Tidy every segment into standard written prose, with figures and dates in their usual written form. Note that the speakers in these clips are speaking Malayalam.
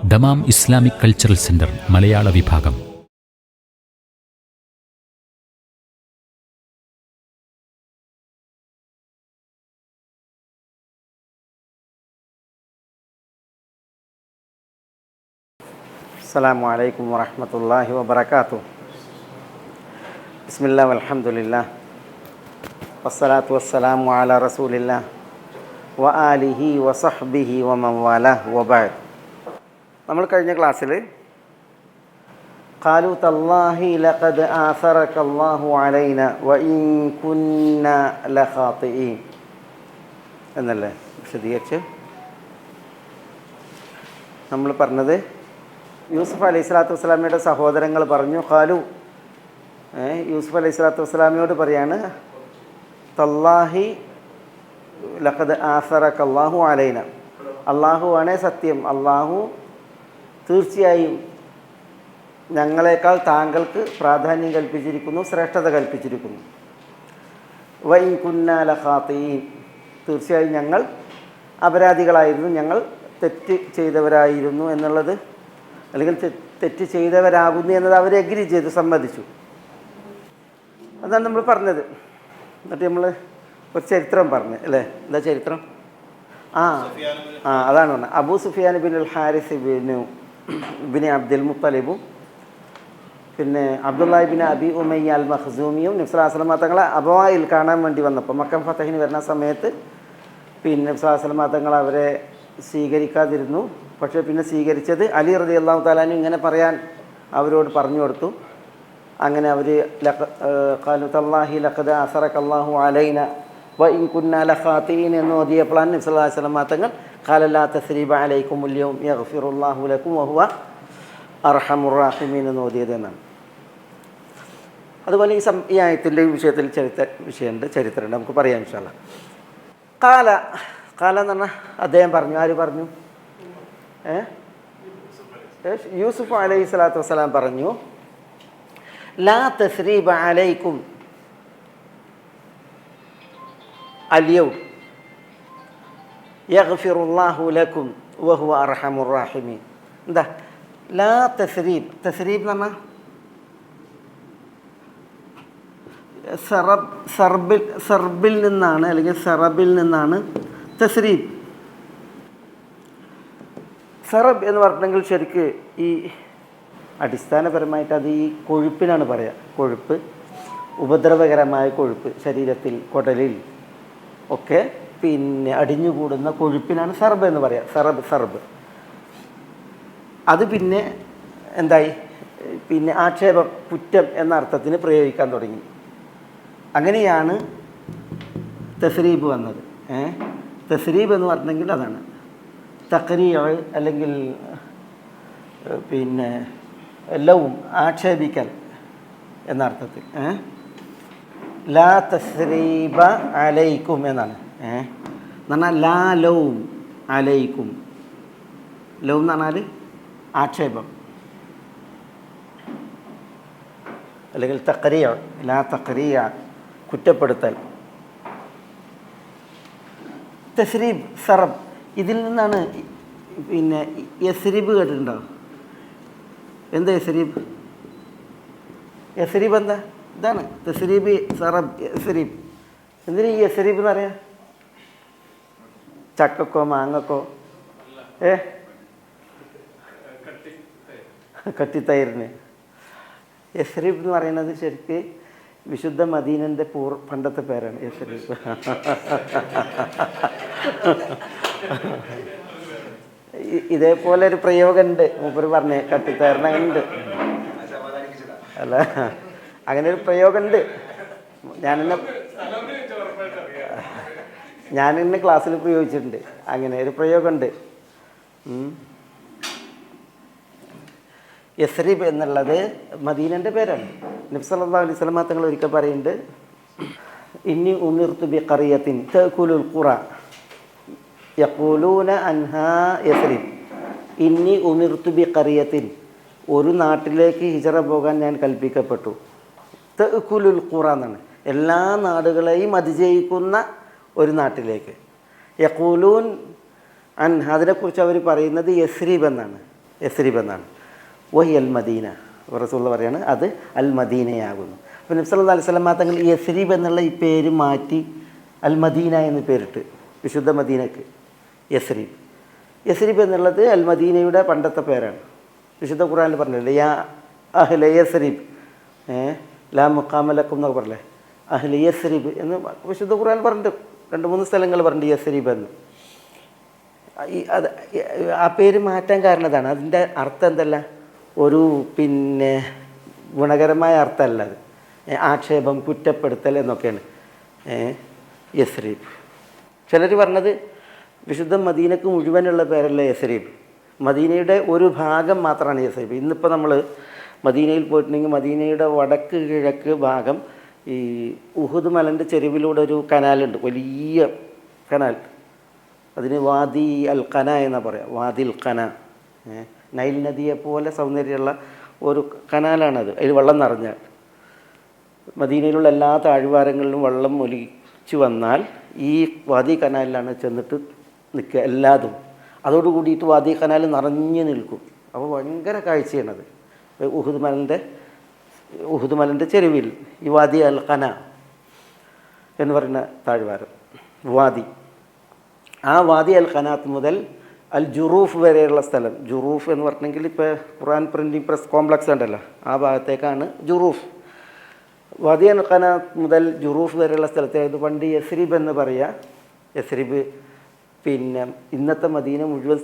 ദമാം ഇസ്ലാമിക് കൾച്ചറൽ സെന്റർ മലയാള വിഭാഗം. അസ്സലാമു അലൈക്കും വറഹ്മത്തുള്ളാഹി വബറകാതുഹു. ബിസ്മില്ലാഹി വൽഹംദുലില്ലാഹ് വസ്സലാത്തു വസ്സലാമു അലാ റസൂലില്ലാഹ് വ ആലിഹി വസഹ്ബിഹി വമൻ വാലാഹു വബഅദ്. നമ്മൾ കഴിഞ്ഞ ക്ലാസ്സിൽ ഖാലു തല്ലാഹി ലഖദ് ആസറകല്ലാഹു അലൈന വ ഇൻ കുന്ന ലഖാതിഈൻ എന്നല്ലേ വിശദീകരിച്ച് നമ്മൾ പറഞ്ഞത്. യൂസുഫ് അലൈഹി സ്വലാത്തു വസ്സലാമയുടെ സഹോദരങ്ങൾ പറഞ്ഞു, ഖാലു യൂസുഫ് അലൈഹി സ്വലാത്തു വസ്സലാമയോട് പറയാണ്, തല്ലാഹി ലഖദ് ആസറകല്ലാഹു അലൈന, അള്ളാഹു ആണേ സത്യം, അള്ളാഹു തീർച്ചയായും ഞങ്ങളെക്കാൾ താങ്കൾക്ക് പ്രാധാന്യം കൽപ്പിച്ചിരിക്കുന്നു, ശ്രേഷ്ഠത കൽപ്പിച്ചിരിക്കുന്നു. വ ഇൻ കുന്നാ ലഖാതിഈൻ, തീർച്ചയായും ഞങ്ങൾ അപരാധികളായിരുന്നു, ഞങ്ങൾ തെറ്റ് ചെയ്തവരായിരുന്നു എന്നുള്ളത്, അല്ലെങ്കിൽ തെറ്റ് ചെയ്തവരാകുന്നു എന്നത് അവർ എഗ്രി ചെയ്തു, സമ്മതിച്ചു. അതാണ് നമ്മൾ പറഞ്ഞത്. എന്നിട്ട് നമ്മൾ ഒരു ചരിത്രം പറഞ്ഞു അല്ലേ? എന്താ ചരിത്രം? അതാണ് പറഞ്ഞത്. അബൂ സുഫിയാൻ ബിൻ അൽ ഹാരിസ് ബിൻ അബ്ദുൽ മുത്തലിബും പിന്നെ അബ്ദുല്ലാഹി ബിൻ അബി ഉമയ്യ അൽ മഖ്സൂമിയും നബി സ്വല്ലല്ലാഹു അലൈഹി വസല്ലം തങ്ങളെ അബവായിൽ കാണാൻ വേണ്ടി വന്നപ്പോൾ, മക്ക ഫതഹിന് വരുന്ന സമയത്ത് പിന്നെ നബി സ്വല്ലല്ലാഹു അലൈഹി വസല്ലം തങ്ങൾ അവരെ സ്വീകരിക്കാതിരുന്നു. പക്ഷേ പിന്നെ സ്വീകരിച്ചത് അലി റളിയല്ലാഹു തആല അൻഹു ഇങ്ങനെ പറയാൻ അവരോട് പറഞ്ഞു കൊടുത്തു. അങ്ങനെ അവർ ഖാലു തല്ലാഹി ലഖദ് അസറകല്ലാഹു അലൈന വ ഇൻ കുന്നാ ലഖാതിഈൻ എന്ന് ഓതിയപ്പോഴാണ് നബി സല്ലല്ലാഹു അലൈഹി വസല്ലം തങ്ങൾ ഖാല ലാ തസ്രീബ അലൈക്കുമുൽ യൗം യഗ്ഫിറുല്ലാഹു ലക്കും വഹുവ അർഹമുർ റഹീമീൻ എന്ന് ഓതിയത് എന്നാണ്. അതുപോലെ ഈ ആയത്തിൻ്റെ വിഷയത്തിൽ ചരിത്രമുണ്ട്, നമുക്ക് പറയാം ഇൻഷാ അല്ലാഹ്. ഖാല എന്ന് പറഞ്ഞാൽ അദ്ദേഹം പറഞ്ഞു. ആര് പറഞ്ഞു? യൂസുഫ് അലൈഹി സ്വലാത്തു വസ്സലാം പറഞ്ഞു, ലാ തസ്രീബ അലൈക്കും അൽയൗം യഗ്ഫിറുല്ലാഹു ലക്കും വഹുവ അർഹമുർ റഹീമീൻ. എന്താ ലാ തസ്രീബ്? തസ്രീബ് എന്ന് പറഞ്ഞാൽ സർബിൽ നിന്നാണ്, അല്ലെങ്കിൽ സറബിൽ നിന്നാണ് തസ്രീബ്. സറബ് എന്ന് പറഞ്ഞിട്ടുണ്ടെങ്കിൽ ശരിക്ക് ഈ അടിസ്ഥാനപരമായിട്ട് അത് ഈ കൊഴുപ്പിനാണ് പറയുക. കൊഴുപ്പ്, ഉപദ്രവകരമായ കൊഴുപ്പ്, ശരീരത്തിൽ കുടലിൽ ഒക്കെ പിന്നെ അടിഞ്ഞുകൂടുന്ന കൊഴുപ്പിനാണ് സർബ് എന്ന് പറയുക. സർബ് അത് പിന്നെ എന്തായി, പിന്നെ ആക്ഷേപം, കുറ്റം എന്ന അർത്ഥത്തിന് പ്രയോഗിക്കാൻ തുടങ്ങി. അങ്ങനെയാണ് തസ്രീബ് വന്നത്. തസ്രീബ് എന്ന് പറഞ്ഞെങ്കിൽ അതാണ് തഖ്രീഅ്, അല്ലെങ്കിൽ പിന്നെ ലൗം, ആക്ഷേപിക്കൽ എന്ന അർത്ഥത്തിൽ. ലാ തസ്രീബ അലൈക്കും എന്നാണ്. എന്നാൽ ലാ ലൗം അലൈക്കും. ലൗം എന്ന് പറഞ്ഞാൽ ആക്ഷേപം, അല്ലെങ്കിൽ തഖ്രീഅ്, ലാ തഖ്രീഅ, കുറ്റപ്പെടുത്തൽ. തസ്രീബ്, സറബ്, ഇതിൽ നിന്നാണ് പിന്നെ യസ്രിബ് കേട്ടിട്ടുണ്ടോ? എന്താ യസ്രിബ്? യസ്രിബ് എന്താ? ഇതാണ് തസ്രീബ്, സറബ്, യസ്രിബ്. എന്തിനാ ഈ യസ്രിബ് എന്ന് പറയാ? ചക്കക്കോ മാങ്ങക്കോ കട്ടിത്തൈരിന് യസ്രിബ് എന്ന് പറയുന്നത് ശരിക്ക് വിശുദ്ധ മദീനൻ്റെ പണ്ടത്തെ പേരാണ് യസ്രിബ്. ഇതേപോലെ ഒരു പ്രയോഗമുണ്ട്, മൂപ്പര് പറഞ്ഞേ, കട്ടിത്തൈറിനുണ്ട് അല്ല, അങ്ങനെ ഒരു പ്രയോഗമുണ്ട്. ഞാനിന്ന് ക്ലാസ്സിൽ പ്രയോഗിച്ചിട്ടുണ്ട്. അങ്ങനെ ഒരു പ്രയോഗമുണ്ട്. യസ്രിബ് എന്നുള്ളത് മദീനൻ്റെ പേരാണ്. നബി സല്ലല്ലാഹു അലൈഹി വസല്ലം തങ്ങൾ ഒരിക്കൽ പറയുന്നുണ്ട്, ഇന്നി ഉമിർതു ബി ഖറിയത്തിൻ തഅകുലുൽ ഖുറ യഖൂലൂന അൻഹാ യസ്രിബ്. ഇന്നി ഉമിർതു ബി ഖറിയത്തിൻ, ഒരു നാട്ടിലേക്ക് ഹിജറ പോകാൻ ഞാൻ കൽപ്പിക്കപ്പെട്ടു. തഅകുലുൽ ഖുറ എന്നാണ്, എല്ലാ നാടുകളെയും അതിജയിക്കുന്ന ഒരു നാട്ടിലേക്ക്. യഖൂലൂൻ അൻഹ, അതിനെക്കുറിച്ച് അവർ പറയുന്നത് യസ്രിബ് എന്നാണ്. യസ്രിബ് എന്നാണ്. വഹി അൽ മദീന, റസൂൽ പറയാണ് അത് അൽ മദീനയാകുന്നു. അപ്പോൾ നബി സല്ലല്ലാഹു അലൈഹി വസല്ലം തങ്ങൾ യസ്രിബ് എന്നുള്ള ഈ പേര് മാറ്റി അൽ മദീന എന്ന് പേരിട്ട്, വിശുദ്ധ മദീനക്ക് യസ്രിബ്. യസ്രിബ് എന്നുള്ളത് അൽ മദീനയുടെ പണ്ടത്തെ പേരാണ്. വിശുദ്ധ ഖുർആനിൽ പറഞ്ഞില്ലേ യാ അഹ്ല യസ്രിബ്, ലാ മുഖാമലക്കും എന്നൊക്കെ പറഞ്ഞില്ലേ, അഹ്ല യസ്രിബ് എന്ന് വിശുദ്ധ ഖുർആനിൽ പറഞ്ഞിട്ട് 2-3 സ്ഥലങ്ങൾ പറഞ്ഞിട്ട് യസ്രിബ് എന്ന്. ആ പേര് മാറ്റാൻ കാരണം അതാണ്. അതിൻ്റെ അർത്ഥം എന്തല്ല, ഒരു പിന്നെ ഗുണകരമായ അർത്ഥമല്ല അത്, ആക്ഷേപം, കുറ്റപ്പെടുത്തൽ എന്നൊക്കെയാണ് യസ്രിബ്. ചിലർ പറഞ്ഞത് വിശുദ്ധ മദീനക്ക് മുഴുവനുള്ള പേരല്ല യസ്രിബ്, മദീനയുടെ ഒരു ഭാഗം മാത്രമാണ് യസ്രിബ്. ഇന്നിപ്പോൾ നമ്മൾ മദീനയിൽ പോയിട്ടുണ്ടെങ്കിൽ മദീനയുടെ വടക്ക് കിഴക്ക് ഭാഗം ഈ ഉഹുദ് മലൻ്റെ ചെരുവിലൂടെ ഒരു കനാലുണ്ട്, വലിയ കനാൽ. അതിന് വാദി അൽ ഖന എന്നാണ് പറയുക, വാദി അൽ ഖന. നൈൽ നദിയെപ്പോലെ സൗന്ദര്യമുള്ള ഒരു കനാലാണത്. അതിൽ വെള്ളം നിറഞ്ഞാൽ മദീനയിലുള്ള എല്ലാ താഴ്വാരങ്ങളിലും വെള്ളം ഒലിച്ചു വന്നാൽ ഈ വാദി കനാലിലാണ് ചെന്നിട്ട് നിൽക്കുക എല്ലാതും. അതോട് കൂടിയിട്ട് വാദി കനാൽ നിറഞ്ഞു നിൽക്കും. അപ്പോൾ ഭയങ്കര കാഴ്ചയാണത്. ഉഹുദ് മലൻ്റെ ചെരുവിൽ ഈ വാദി അൽ ഖന എന്ന് പറയുന്ന താഴ്വാരം വാദി, ആ വാദി അൽ ഖനാത്ത് മുതൽ അൽ ജുറൂഫ് വരെയുള്ള സ്ഥലം, ജുറൂഫ് എന്ന് പറഞ്ഞെങ്കിൽ ഇപ്പോൾ ഖുർആൻ പ്രിൻറ്റിംഗ് പ്രസ് കോംപ്ലക്സ് ഉണ്ടല്ലോ, ആ ഭാഗത്തേക്കാണ് ജുറൂഫ്. വാദി അൽ ഖനാത്ത് മുതൽ ജുറൂഫ് വരെയുള്ള സ്ഥലത്തേക്ക് പണ്ട് യസ്രിബ് എന്ന് പറയുക. യസ്രിബ് പിന്നെ ഇന്നത്തെ മദീന മുഴുവൻ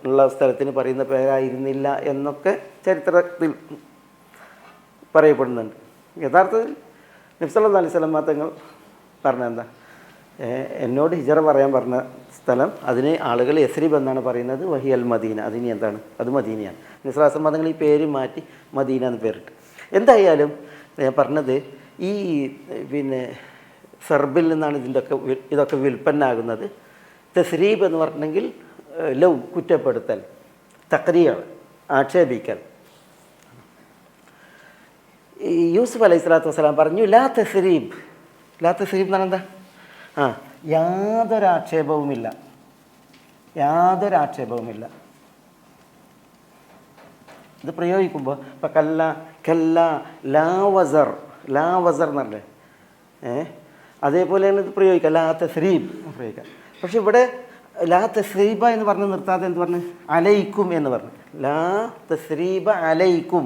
ഉള്ള സ്ഥലത്തിന് പറയുന്ന പേരായിരുന്നില്ല എന്നൊക്കെ ചരിത്രത്തിൽ പറയപ്പെടുന്നുണ്ട്. യഥാർത്ഥത്തിൽ നബി സല്ലല്ലാഹു അലൈഹി വസല്ലം തങ്ങൾ പറഞ്ഞെന്താ, എന്നോട് ഹിജറ പറയാൻ പറഞ്ഞ സ്ഥലം അതിന് ആളുകൾ യസ്രിബ് എന്നാണ് പറയുന്നത്, വഹി അൽ മദീന, അതിന് എന്താണ്, അത് മദീനയാണ്. നബി സല്ലല്ലാഹു അലൈഹി വസല്ലം തങ്ങൾ ഈ പേര് മാറ്റി മദീന എന്ന് പേരിട്ട്. എന്തായാലും ഞാൻ പറഞ്ഞത് ഈ പിന്നെ സെർബിൽ നിന്നാണ് ഇതൊക്കെ വിൽപ്പനാകുന്നത്. തസ്രീബ് എന്ന് പറഞ്ഞെങ്കിൽ ലൗ, കുറ്റപ്പെടുത്തൽ, തക്രിയ, ആക്ഷേപിക്കൽ. യൂസുഫ് അലൈഹി സ്വലാത്തു വസ്സലാം പറഞ്ഞു ലാ തസ്രീബ്. ലാ തസ്രീബ് എന്ന് പറഞ്ഞാൽ എന്താ? യാതൊരാക്ഷേപവുമില്ല, യാതൊരാക്ഷേപവുമില്ല. ഇത് പ്രയോഗിക്കുമ്പോൾ ഇപ്പം കല്ല കല്ല ലാ വസർ, ലാ വസർ എന്ന് പറഞ്ഞേ അതേപോലെയാണ് ഇത് പ്രയോഗിക്കുക, ലാ തസ്രീബ് പ്രയോഗിക്കുക. പക്ഷെ ഇവിടെ ലാ തസ്രീബ എന്ന് പറഞ്ഞ് നിർത്താതെ എന്ത് പറഞ്ഞു, അലൈക്കും എന്ന് പറഞ്ഞു. ലാ തസ്രീബ അലൈക്കും.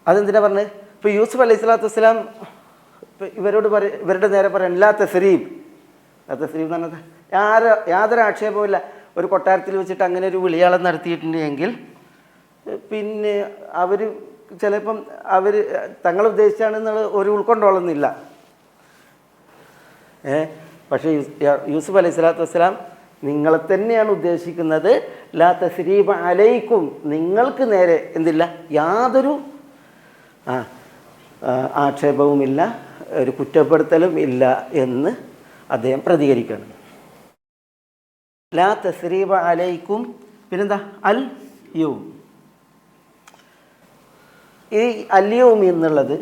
അതെന്തിനാ പറഞ്ഞത്? ഇപ്പോൾ യൂസുഫ് അലൈഹി സ്വലാത്തു വസ്സലാം ഇവരുടെ നേരെ പറയാൻ ലാ തസ്രീബ്. ലാ തസ്രീബ് എന്ന് പറഞ്ഞത് യാതൊരു ആക്ഷേപവുമില്ല. ഒരു കൊട്ടാരത്തിൽ വെച്ചിട്ട് അങ്ങനെ ഒരു വിളിയാളം നടത്തിയിട്ടുണ്ടെങ്കിൽ പിന്നെ അവർ ചിലപ്പം തങ്ങൾ ഉദ്ദേശിച്ചാണെന്നുള്ള ഒരു ഉൾക്കൊണ്ടോളുന്നില്ല. പക്ഷേ യൂസുഫ് അലൈഹി സ്വലാത്തു വസ്സലാം നിങ്ങളെ തന്നെയാണ് ഉദ്ദേശിക്കുന്നത്. ലാ തസ്രീബ അലൈക്കും, നിങ്ങൾക്ക് നേരെ എന്തില്ല, യാതൊരു ആക്ഷേപവുമില്ല, ഒരു കുറ്റപ്പെടുത്തലും ഇല്ല എന്ന് അദ്ദേഹം പ്രതികരിക്കണം. ലാ തസ്രീബ അലൈക്കും. പിന്നെന്താ? അൽ യൗം. ഈ അൽ യൗം എന്നുള്ളത്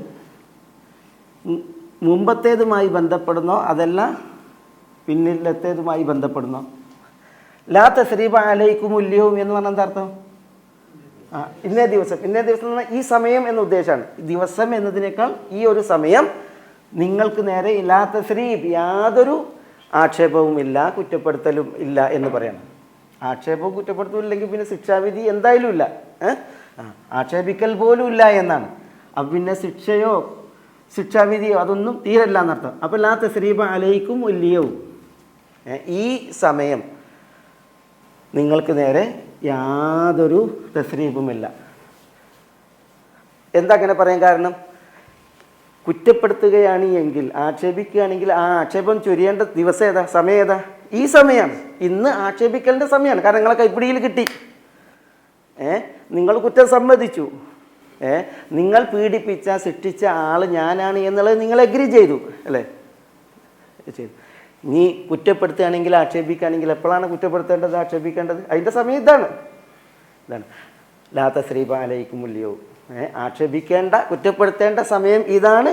മുമ്പത്തേതുമായി ബന്ധപ്പെടുന്നോ അതല്ല പിന്നിലത്തേതുമായി ബന്ധപ്പെടുന്നോ? ലാ തസ്രീബ അലൈക്കുമുൽ യൗം എന്ന് പറഞ്ഞാൽ എന്താ അർത്ഥം? ഇന്നേ ദിവസം, ഇന്നേ ദിവസം എന്ന് പറഞ്ഞാൽ ഈ സമയം എന്ന ഉദ്ദേശമാണ്. ദിവസം എന്നതിനേക്കാൾ ഈ ഒരു സമയം നിങ്ങൾക്ക് നേരെ ലാ തസ്രീബ്, യാതൊരു ആക്ഷേപവും ഇല്ല, കുറ്റപ്പെടുത്തലും ഇല്ല എന്ന് പറയണം. ആക്ഷേപവും കുറ്റപ്പെടുത്തലും ഇല്ലെങ്കിൽ പിന്നെ ശിക്ഷാവിധി എന്തായാലും ഇല്ല. ആക്ഷേപിക്കൽ പോലും ഇല്ല എന്നാണ്. അപ്പം പിന്നെ ശിക്ഷയോ ശിക്ഷാവിധിയോ അതൊന്നും തീരല്ല എന്നർത്ഥം. അപ്പോൾ ലാ തസ്രീബ അലൈക്കും ഉല്യവും, ഈ സമയം നിങ്ങൾക്ക് നേരെ യാതൊരു തസ്രീബുമില്ല. എന്താ അങ്ങനെ പറയാൻ കാരണം? കുറ്റപ്പെടുത്തുകയാണ് എങ്കിൽ, ആക്ഷേപിക്കുകയാണെങ്കിൽ ആ ആക്ഷേപം ചൊരിയേണ്ട ദിവസം ഏതാ, സമയം ഏതാ? ഈ സമയമാണ്. ഇന്ന് ആക്ഷേപിക്കലിൻ്റെ സമയമാണ്. കാരണം നിങ്ങളെ കൈപ്പിടിയിൽ കിട്ടി, നിങ്ങൾ കുറ്റം സമ്മതിച്ചു, നിങ്ങൾ പീഡിപ്പിച്ച ശിക്ഷിച്ച ആൾ ഞാനാണ് എന്നുള്ളത് നിങ്ങൾ എഗ്രി ചെയ്തു അല്ലേ? ചെയ്തു. നീ കുറ്റപ്പെടുത്തുകയാണെങ്കിൽ ആക്ഷേപിക്കുകയാണെങ്കിൽ എപ്പോഴാണ് കുറ്റപ്പെടുത്തേണ്ടത്, ആക്ഷേപിക്കേണ്ടത്? അതിൻ്റെ സമയം ഇതാണ്. ലാ തസ്രീബ അലൈക്കുമുൽ യൗം. ആക്ഷേപിക്കേണ്ട, കുറ്റപ്പെടുത്തേണ്ട സമയം ഇതാണ്.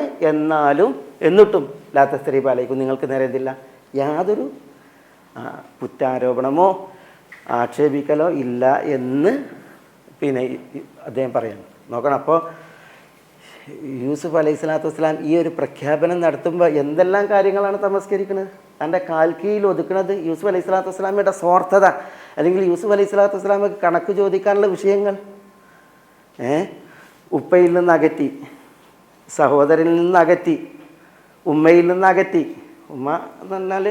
എന്നിട്ടും ലാ തസ്രീബ അലൈക്കും, നിങ്ങൾക്ക് നേരെ എന്തില്ല, യാതൊരു കുറ്റാരോപണമോ ആക്ഷേപിക്കലോ ഇല്ല എന്ന് പിന്നെ അദ്ദേഹം പറയാണ് നോക്കണം. അപ്പോൾ യൂസുഫ് അലൈഹി സ്വലാത്തു വസ്സലാം ഈ ഒരു പ്രഖ്യാപനം നടത്തുമ്പോൾ എന്തെല്ലാം കാര്യങ്ങളാണ് തമസ്കരിക്കുന്നത്, തൻ്റെ കാൽക്കീയിൽ ഒതുക്കുന്നത്. യൂസുഫ് അലൈഹി സ്വലാത്തു വസ്സലാമയുടെ സ്വാർത്ഥത, അല്ലെങ്കിൽ യൂസുഫ് അലൈഹി സ്വലാത്തു വസ്സലാമക്ക് കണക്ക് ചോദിക്കാനുള്ള വിഷയങ്ങൾ, ഉപ്പയിൽ നിന്ന് അകറ്റി, സഹോദരനിൽ നിന്ന് അകറ്റി, ഉമ്മയിൽ നിന്ന് അകറ്റി. ഉമ്മ എന്ന് പറഞ്ഞാൽ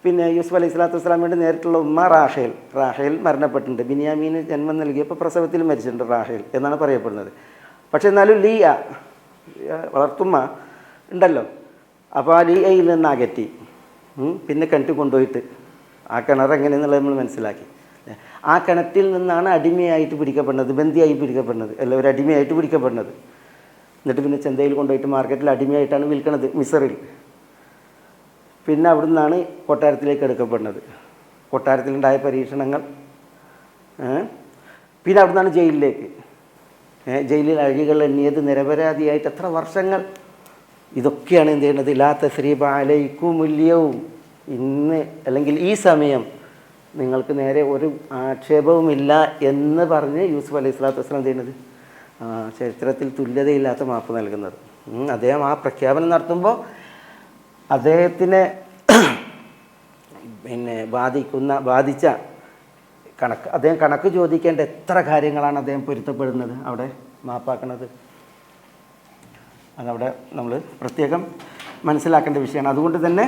പിന്നെ യൂസുഫ് അലൈഹി സ്വലാത്തു വസ്സലാമയുടെ നേരിട്ടുള്ള ഉമ്മ റാഹേൽ മരണപ്പെട്ടിട്ടുണ്ട്. ബിനിയാമീന് ജന്മം നൽകിയപ്പോൾ പ്രസവത്തിൽ മരിച്ചിട്ടുണ്ട് റാഹേൽ എന്നാണ് പറയപ്പെടുന്നത്. പക്ഷെ എന്നാലും ലിയ വളർത്തുമ്മ ഉണ്ടല്ലോ, അപ്പോൾ ആ ലിയയിൽ നിന്ന് അകറ്റി. പിന്നെ കിണറ്റ് കൊണ്ടുപോയിട്ട് ആ കിണർ എങ്ങനെയെന്നുള്ളത് നമ്മൾ മനസ്സിലാക്കി. ആ കിണറ്റിൽ നിന്നാണ് അടിമയായിട്ട് പിടിക്കപ്പെടുന്നത്, ബന്ദിയായി പിടിക്കപ്പെടുന്നത്, അല്ല ഒരു അടിമയായിട്ട് പിടിക്കപ്പെടുന്നത്. എന്നിട്ട് പിന്നെ ചന്തയിൽ കൊണ്ടുപോയിട്ട് മാർക്കറ്റിൽ അടിമയായിട്ടാണ് വിൽക്കുന്നത് മിസറിൽ. പിന്നെ അവിടെ നിന്നാണ് കൊട്ടാരത്തിലേക്ക് എടുക്കപ്പെടുന്നത്. കൊട്ടാരത്തിലുണ്ടായ പരീക്ഷണങ്ങൾ, പിന്നെ അവിടെ നിന്നാണ് ജയിലിലേക്ക്. ജയിലിൽ അഴികൾ എണ്ണിയത് നിരപരാധിയായിട്ട് എത്ര വർഷങ്ങൾ. ഇതൊക്കെയാണ് എന്ത് ചെയ്യുന്നത്, ലാ തസ്രീബ അലൈക്കുമുല്യവും, ഇന്ന് അല്ലെങ്കിൽ ഈ സമയം നിങ്ങൾക്ക് നേരെ ഒരു ആക്ഷേപവുമില്ല എന്ന് പറഞ്ഞ് യൂസുഫ് അലൈഹി സ്വലാത്തു വസ്സലാം ചെയ്യുന്നത് ചരിത്രത്തിൽ തുല്യതയില്ലാത്ത മാപ്പ് നൽകുന്നത്. അദ്ദേഹം ആ പ്രഖ്യാപനം നടത്തുമ്പോൾ അദ്ദേഹത്തിനെ പിന്നെ ബാധിച്ച കണക്ക്, അദ്ദേഹം കണക്ക് ചോദിക്കേണ്ട എത്ര കാര്യങ്ങളാണ് അദ്ദേഹം പൊരുത്തപ്പെടുന്നത് അവിടെ മാപ്പാക്കുന്നത്. അതവിടെ നമ്മൾ പ്രത്യേകം മനസ്സിലാക്കേണ്ട വിഷയമാണ്. അതുകൊണ്ട് തന്നെ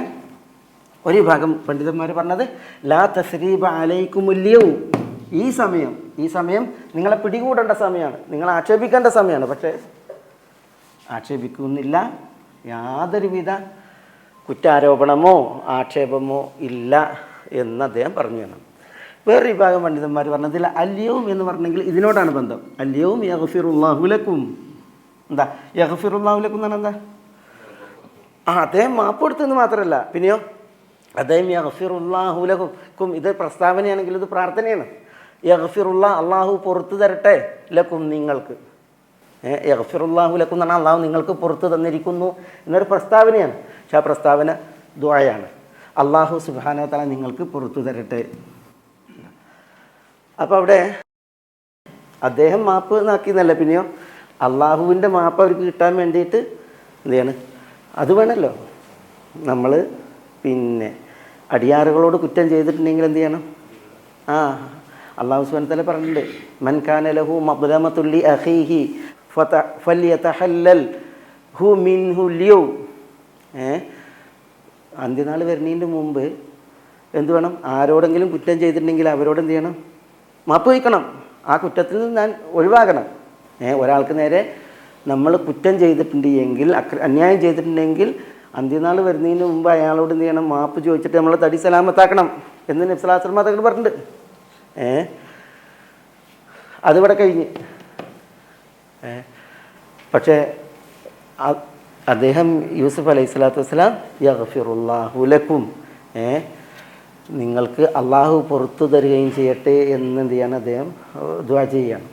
ഒരു വിഭാഗം പണ്ഡിതന്മാർ പറഞ്ഞത് ലാ തസ്രീബ അലൈക്കുമുല്യവും, ഈ സമയം നിങ്ങളെ പിടികൂടേണ്ട സമയമാണ്, നിങ്ങളെ ആക്ഷേപിക്കേണ്ട സമയമാണ്. പക്ഷേ ആക്ഷേപിക്കുന്നില്ല, യാതൊരുവിധ കുറ്റാരോപണമോ ആക്ഷേപമോ ഇല്ല എന്ന് അദ്ദേഹം പറഞ്ഞു വേണം. വേറെ വിഭാഗം പണ്ഡിതന്മാർ പറഞ്ഞതിൽ അല്യവും എന്ന് പറഞ്ഞെങ്കിൽ ഇതിനോടാണ് ബന്ധം. അല്യവും യഗ്ഫിറുല്ലാഹു ലക്കും, എന്താ യഗ്ഫിറുല്ലാഹു ലക്കും എന്നാണ് എന്താ, അദ്ദേഹം മാപ്പ് കൊടുത്തെന്ന് മാത്രമല്ല, പിന്നെയോ അദ്ദേഹം യഗ്ഫിറുല്ലാഹു ലക്കും, ഇത് പ്രസ്താവനയാണെങ്കിൽ ഇത് പ്രാർത്ഥനയാണ്. യഗ്ഫിറുല്ലാ, അള്ളാഹു പുറത്തു തരട്ടെ, ലക്കും നിങ്ങൾക്ക്, യഗ്ഫിറുല്ലാഹു ലക്കും എന്ന് പറഞ്ഞാൽ അള്ളാഹു നിങ്ങൾക്ക് പുറത്തു തന്നിരിക്കുന്നു എന്നൊരു പ്രസ്താവനയാണ്. പക്ഷെ ആ പ്രസ്താവന ദുആയാണ്. അള്ളാഹു സുബ്ഹാനഹു വ തആല നിങ്ങൾക്ക് പുറത്തു തരട്ടെ. അപ്പോൾ അവിടെ അദ്ദേഹം മാപ്പ് നാക്കിയെന്നല്ല, പിന്നെയോ അള്ളാഹുവിൻ്റെ മാപ്പ് അവർക്ക് കിട്ടാൻ വേണ്ടിയിട്ട് എന്ത് ചെയ്യാണ്, അത് വേണമല്ലോ. നമ്മൾ പിന്നെ അടിയാറുകളോട് കുറ്റം ചെയ്തിട്ടുണ്ടെങ്കിൽ എന്ത് ചെയ്യണം? അള്ളാഹു സുബ്ഹാനഹു വ തആല പറഞ്ഞിട്ടുണ്ട്, മൻ കാന ലഹു മദ്ലമത്തുൻ ലി അഖീഹി ഫല്യതഹല്ലൽ ഹു മിൻഹു ലിയൗം. അന്ത്യനാൾ വരുന്നതിൻ്റെ മുമ്പ് എന്ത് വേണം? ആരോടെങ്കിലും കുറ്റം ചെയ്തിട്ടുണ്ടെങ്കിൽ അവരോട് എന്ത് ചെയ്യണം? മാപ്പ് വയ്ക്കണം. ആ കുറ്റത്തിൽ നിന്ന് ഞാൻ ഒഴിവാകണം. ഒരാൾക്ക് നേരെ നമ്മൾ കുറ്റം ചെയ്തിട്ടുണ്ട് എങ്കിൽ, അന്യായം ചെയ്തിട്ടുണ്ടെങ്കിൽ അന്ത്യനാൾ വരുന്നതിന് മുമ്പ് അയാളോട് എന്ത് ചെയ്യണം? മാപ്പ് ചോദിച്ചിട്ട് നമ്മൾ തടി സലാമത്താക്കണം എന്ന് നബി സല്ലല്ലാഹു അലൈഹി വസല്ലം തങ്ങൾ പറഞ്ഞിട്ടുണ്ട്. അതിവിടെ കഴിഞ്ഞ്. പക്ഷേ അദ്ദേഹം യൂസുഫ് അലൈഹി സ്വലാത്തു വസ്സലാം യഗ്ഫിറുല്ലാഹു ലക്കും, നിങ്ങൾക്ക് അള്ളാഹു പുറത്തു തരികയും ചെയ്യട്ടെ എന്ന് എന്ത് ചെയ്യാണ്? അദ്ദേഹം ദുആ ചെയ്യാണ്.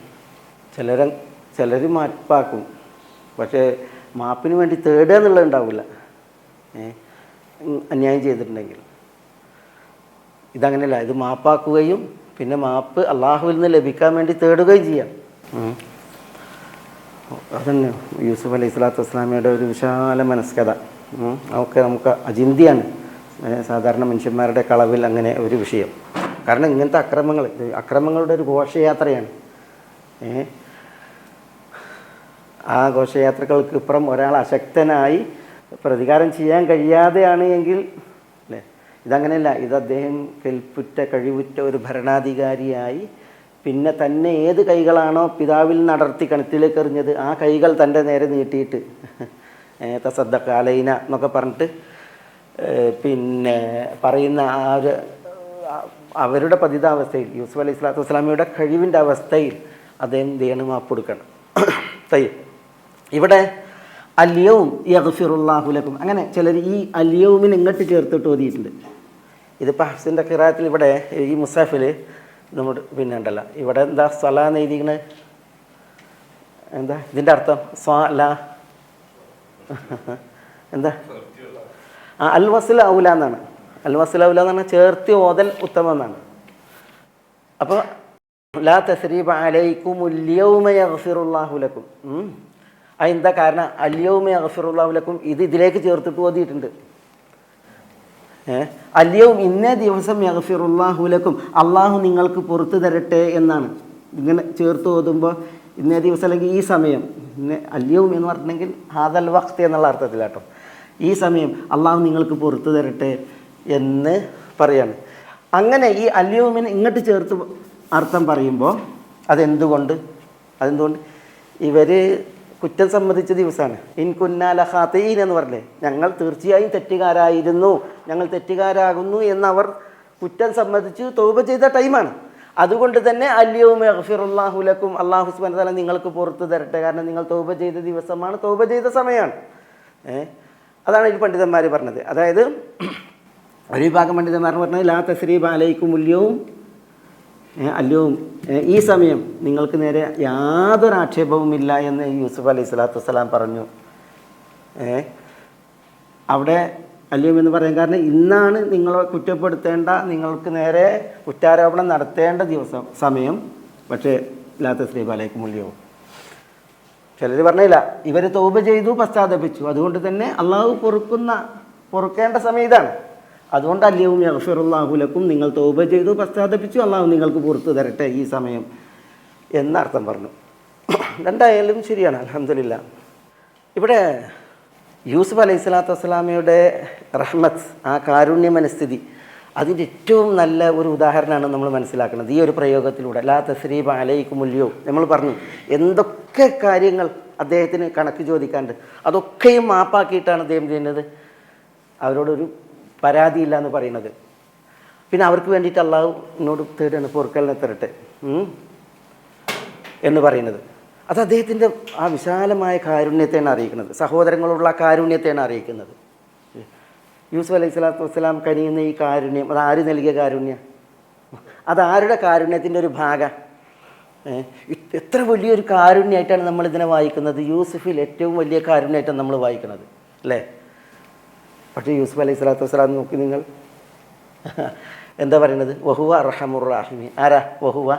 ചിലർ മാപ്പാക്കും, പക്ഷേ മാപ്പിന് വേണ്ടി തേടുക എന്നുള്ളത് ഉണ്ടാവില്ല അന്യായം ചെയ്തിട്ടുണ്ടെങ്കിൽ. ഇതങ്ങനെയല്ല, ഇത് മാപ്പാക്കുകയും പിന്നെ മാപ്പ് അള്ളാഹുവിൽ നിന്ന് ലഭിക്കാൻ വേണ്ടി തേടുകയും ചെയ്യാം. അതന്നെ യൂസുഫ് അലൈഹി സ്വലാത്തു വസ്സലാമയുടെ ഒരു വിശാല മനസ്കഥ. അതൊക്കെ നമുക്ക് അചിന്തിയാണ് സാധാരണ മനുഷ്യന്മാരുടെ കളവിൽ അങ്ങനെ ഒരു വിഷയം. കാരണം ഇങ്ങനത്തെ അക്രമങ്ങളുടെ ഒരു ഘോഷയാത്രയാണ്. ആ ഘോഷയാത്രകൾക്ക് ഇപ്പുറം ഒരാൾ അശക്തനായി പ്രതികാരം ചെയ്യാൻ കഴിയാതെയാണ് എങ്കിൽ അല്ലേ, ഇതങ്ങനെയല്ല. ഇത് അദ്ദേഹം കെൽപ്പുറ്റ കഴിവുറ്റ ഒരു ഭരണാധികാരിയായി പിന്നെ തന്നെ ഏത് കൈകളാണോ പിതാവിൽ നടത്തി കിണറ്റിലേക്ക് എറിഞ്ഞത് ആ കൈകൾ തൻ്റെ നേരെ നീട്ടിയിട്ട് തസദ്ദഖ അലൈന എന്നൊക്കെ പറഞ്ഞിട്ട് പിന്നെ പറയുന്ന ആ ഒരു അവരുടെ പതിതാവസ്ഥയിൽ യൂസുഫ് അലൈഹി സ്വലാത്തു വസ്സലാമയുടെ കഴിവിൻ്റെ അവസ്ഥയിൽ അദ്ദേഹം എന്ത് ചെയ്യണം? മാപ്പ് കൊടുക്കണം. ഇവിടെ അല്യവും യഗ്ഫിറുല്ലാഹു ലക്കും, അങ്ങനെ ചിലർ ഈ അല്യവുമിന് ഇങ്ങോട്ട് ചേർത്തിട്ട് ഓതിയിട്ടുണ്ട്. ഇതിപ്പോൾ ഹഫ്സിൻ്റെ ഖിറാഅത്തിൽ ഇവിടെ ഈ മുസാഫിൽ നമ്മുടെ പിന്നെ ഉണ്ടല്ലോ, ഇവിടെ എന്താ സല എന്ന് എഴുതിക്കണത്? എന്താ ഇതിൻ്റെ അർത്ഥം? സ്വല എന്താ? അൽ വസ്ല ഔല എന്നാണ്. അൽ വസ്ല ഔല എന്ന് പറഞ്ഞാൽ ചേർത്തി ഓതൽ ഉത്തമം എന്നാണ്. അപ്പോൾ ലാ തസ്രീബ അലൈക്കുമുൽ യൗമ യഗ്ഫിറുല്ലാഹു ലക്കും. അതെന്താ കാരണം? അൽ യൗമ യഗ്ഫിറുല്ലാഹു ലക്കും ഇതിലേക്ക് ചേർത്തിട്ട് ഓതിയിട്ടുണ്ട്. അൽ യൗം ഇന്നേ ദിവസം യഗ്ഫിറുല്ലാഹു ലക്കും, അള്ളാഹു നിങ്ങൾക്ക് പുറത്തു തരട്ടെ എന്നാണ്. ഇങ്ങനെ ചേർത്ത് ഓതുമ്പോൾ ഇന്നേ ദിവസം അല്ലെങ്കിൽ ഈ സമയം, അൽ യൗം എന്ന് പറഞ്ഞിട്ടുണ്ടെങ്കിൽ ഹാദൽ വഖ്ത് എന്നുള്ള അർത്ഥത്തിലാട്ടോ, ഈ സമയം അള്ളാഹു നിങ്ങൾക്ക് പുറത്തു തരട്ടെ എന്ന് പറയാണ്. അങ്ങനെ ഈ അൽ യൗമിന് ഇങ്ങോട്ട് ചേർത്ത് അർത്ഥം പറയുമ്പോൾ അതെന്തുകൊണ്ട് ഇവർ കുറ്റം സമ്മതിച്ച ദിവസമാണ്. ഇൻ കുന്നാ ലഖാതീൻ എന്ന് പറഞ്ഞേ, ഞങ്ങൾ തീർച്ചയായും തെറ്റുകാരായിരുന്നു, ഞങ്ങൾ തെറ്റുകാരാകുന്നു എന്നവർ കുറ്റം സമ്മതിച്ച് തൗബ ചെയ്ത ടൈമാണ്. അതുകൊണ്ട് തന്നെ അൽ യൗമ യഗ്ഫിറുല്ലാഹു ലക്കും, അല്ലാഹു സുബ്ഹാനഹു വ തആല നിങ്ങൾക്ക് പുറത്തു തരട്ടെ, കാരണം നിങ്ങൾ തൗബ ചെയ്ത ദിവസമാണ്, തൗബ ചെയ്ത സമയമാണ്. അതാണ് ഈ പണ്ഡിതന്മാർ പറഞ്ഞത്. അതായത് ഒരു വിഭാഗം പണ്ഡിതന്മാർ പറഞ്ഞത് ലാ തസ്രീബ അലൈക്കുമുൽ യൗം, അല്ലവും ഈ സമയം നിങ്ങൾക്ക് നേരെ യാതൊരു ആക്ഷേപവുമില്ല എന്ന് യൂസുഫ് അലൈഹി സ്വലാത്തു വസ്സലാം പറഞ്ഞു. അവിടെ അല്ലയും എന്ന് പറയാൻ കാരണം ഇന്നാണ് നിങ്ങളെ കുറ്റപ്പെടുത്തേണ്ട, നിങ്ങൾക്ക് നേരെ കുറ്റാരോപണം നടത്തേണ്ട സമയം, പക്ഷേ ലാ തസ്രീബ അലൈക്കുമുൽ യൗം. ചിലർ പറഞ്ഞില്ല, ഇവർ തൗബ ചെയ്തു, പശ്ചാത്തപിച്ചു, അതുകൊണ്ട് തന്നെ അള്ളാഹു പൊറുക്കേണ്ട സമയം ഇതാണ്. അതുകൊണ്ട് അൽ യൗമ യഗ്ഫിറുല്ലാഹു ലക്കും, നിങ്ങൾ തൗബ ചെയ്തു, പശ്ചാത്തപിച്ചു, അള്ളാഹു നിങ്ങൾക്ക് പുറത്തു തരട്ടെ ഈ സമയം എന്നർത്ഥം പറഞ്ഞു. രണ്ടായാലും ശരിയാണ്, അൽഹംദുലില്ലാ. ഇവിടെ യൂസുഫ് അലൈഹി സ്വലാത്തു വസ്സലാമയുടെ റഹ്മത്ത്, ആ കാരുണ്യ മനസ്ഥിതി, അതിൻ്റെ ഏറ്റവും നല്ല ഒരു ഉദാഹരണമാണ് നമ്മൾ മനസ്സിലാക്കുന്നത് ഈ ഒരു പ്രയോഗത്തിലൂടെ. ലാ തസ്രീബ അലൈക്കുമുൽ യൗം. നമ്മൾ പറഞ്ഞു എന്തൊക്കെ കാര്യങ്ങൾ അദ്ദേഹത്തിന് കണക്ക് ചോദിക്കാണ്ട് അതൊക്കെയും മാപ്പാക്കിയിട്ടാണ് അദ്ദേഹം ചെയ്യുന്നത്. അവരോടൊരു പരാതിയില്ല എന്ന് പറയുന്നത്. പിന്നെ അവർക്ക് വേണ്ടിയിട്ട് അള്ളാഹു എന്നോട് തേടാണ്, പൊറുക്കലിനെ തരട്ടെ എന്ന് പറയുന്നത്. അത് അദ്ദേഹത്തിൻ്റെ ആ വിശാലമായ കാരുണ്യത്തെയാണ് അറിയിക്കുന്നത്, സഹോദരങ്ങളുള്ള കാരുണ്യത്തെയാണ് അറിയിക്കുന്നത്. യൂസുഫ് അലൈഹി സ്വലാത്തു വസ്സലാം കനിയുന്ന ഈ കാരുണ്യം, അത് ആര് നൽകിയ കാരുണ്യം? അതാരുടെ കാരുണ്യത്തിൻ്റെ ഒരു ഭാഗം? എത്ര വലിയൊരു കാരുണ്യമായിട്ടാണ് നമ്മളിതിനെ വായിക്കുന്നത്. യൂസുഫിൽ ഏറ്റവും വലിയ കാരുണ്യമായിട്ടാണ് നമ്മൾ വായിക്കുന്നത്, അല്ലേ? പക്ഷേ യൂസുഫ് അലൈഹി സ്വലാത്തു വസ്സലാം നോക്കി നിങ്ങൾ എന്താ പറയുന്നത്? വഹുവ അർഹമുർ റാഹിമീൻ. ആരാ വഹുവ?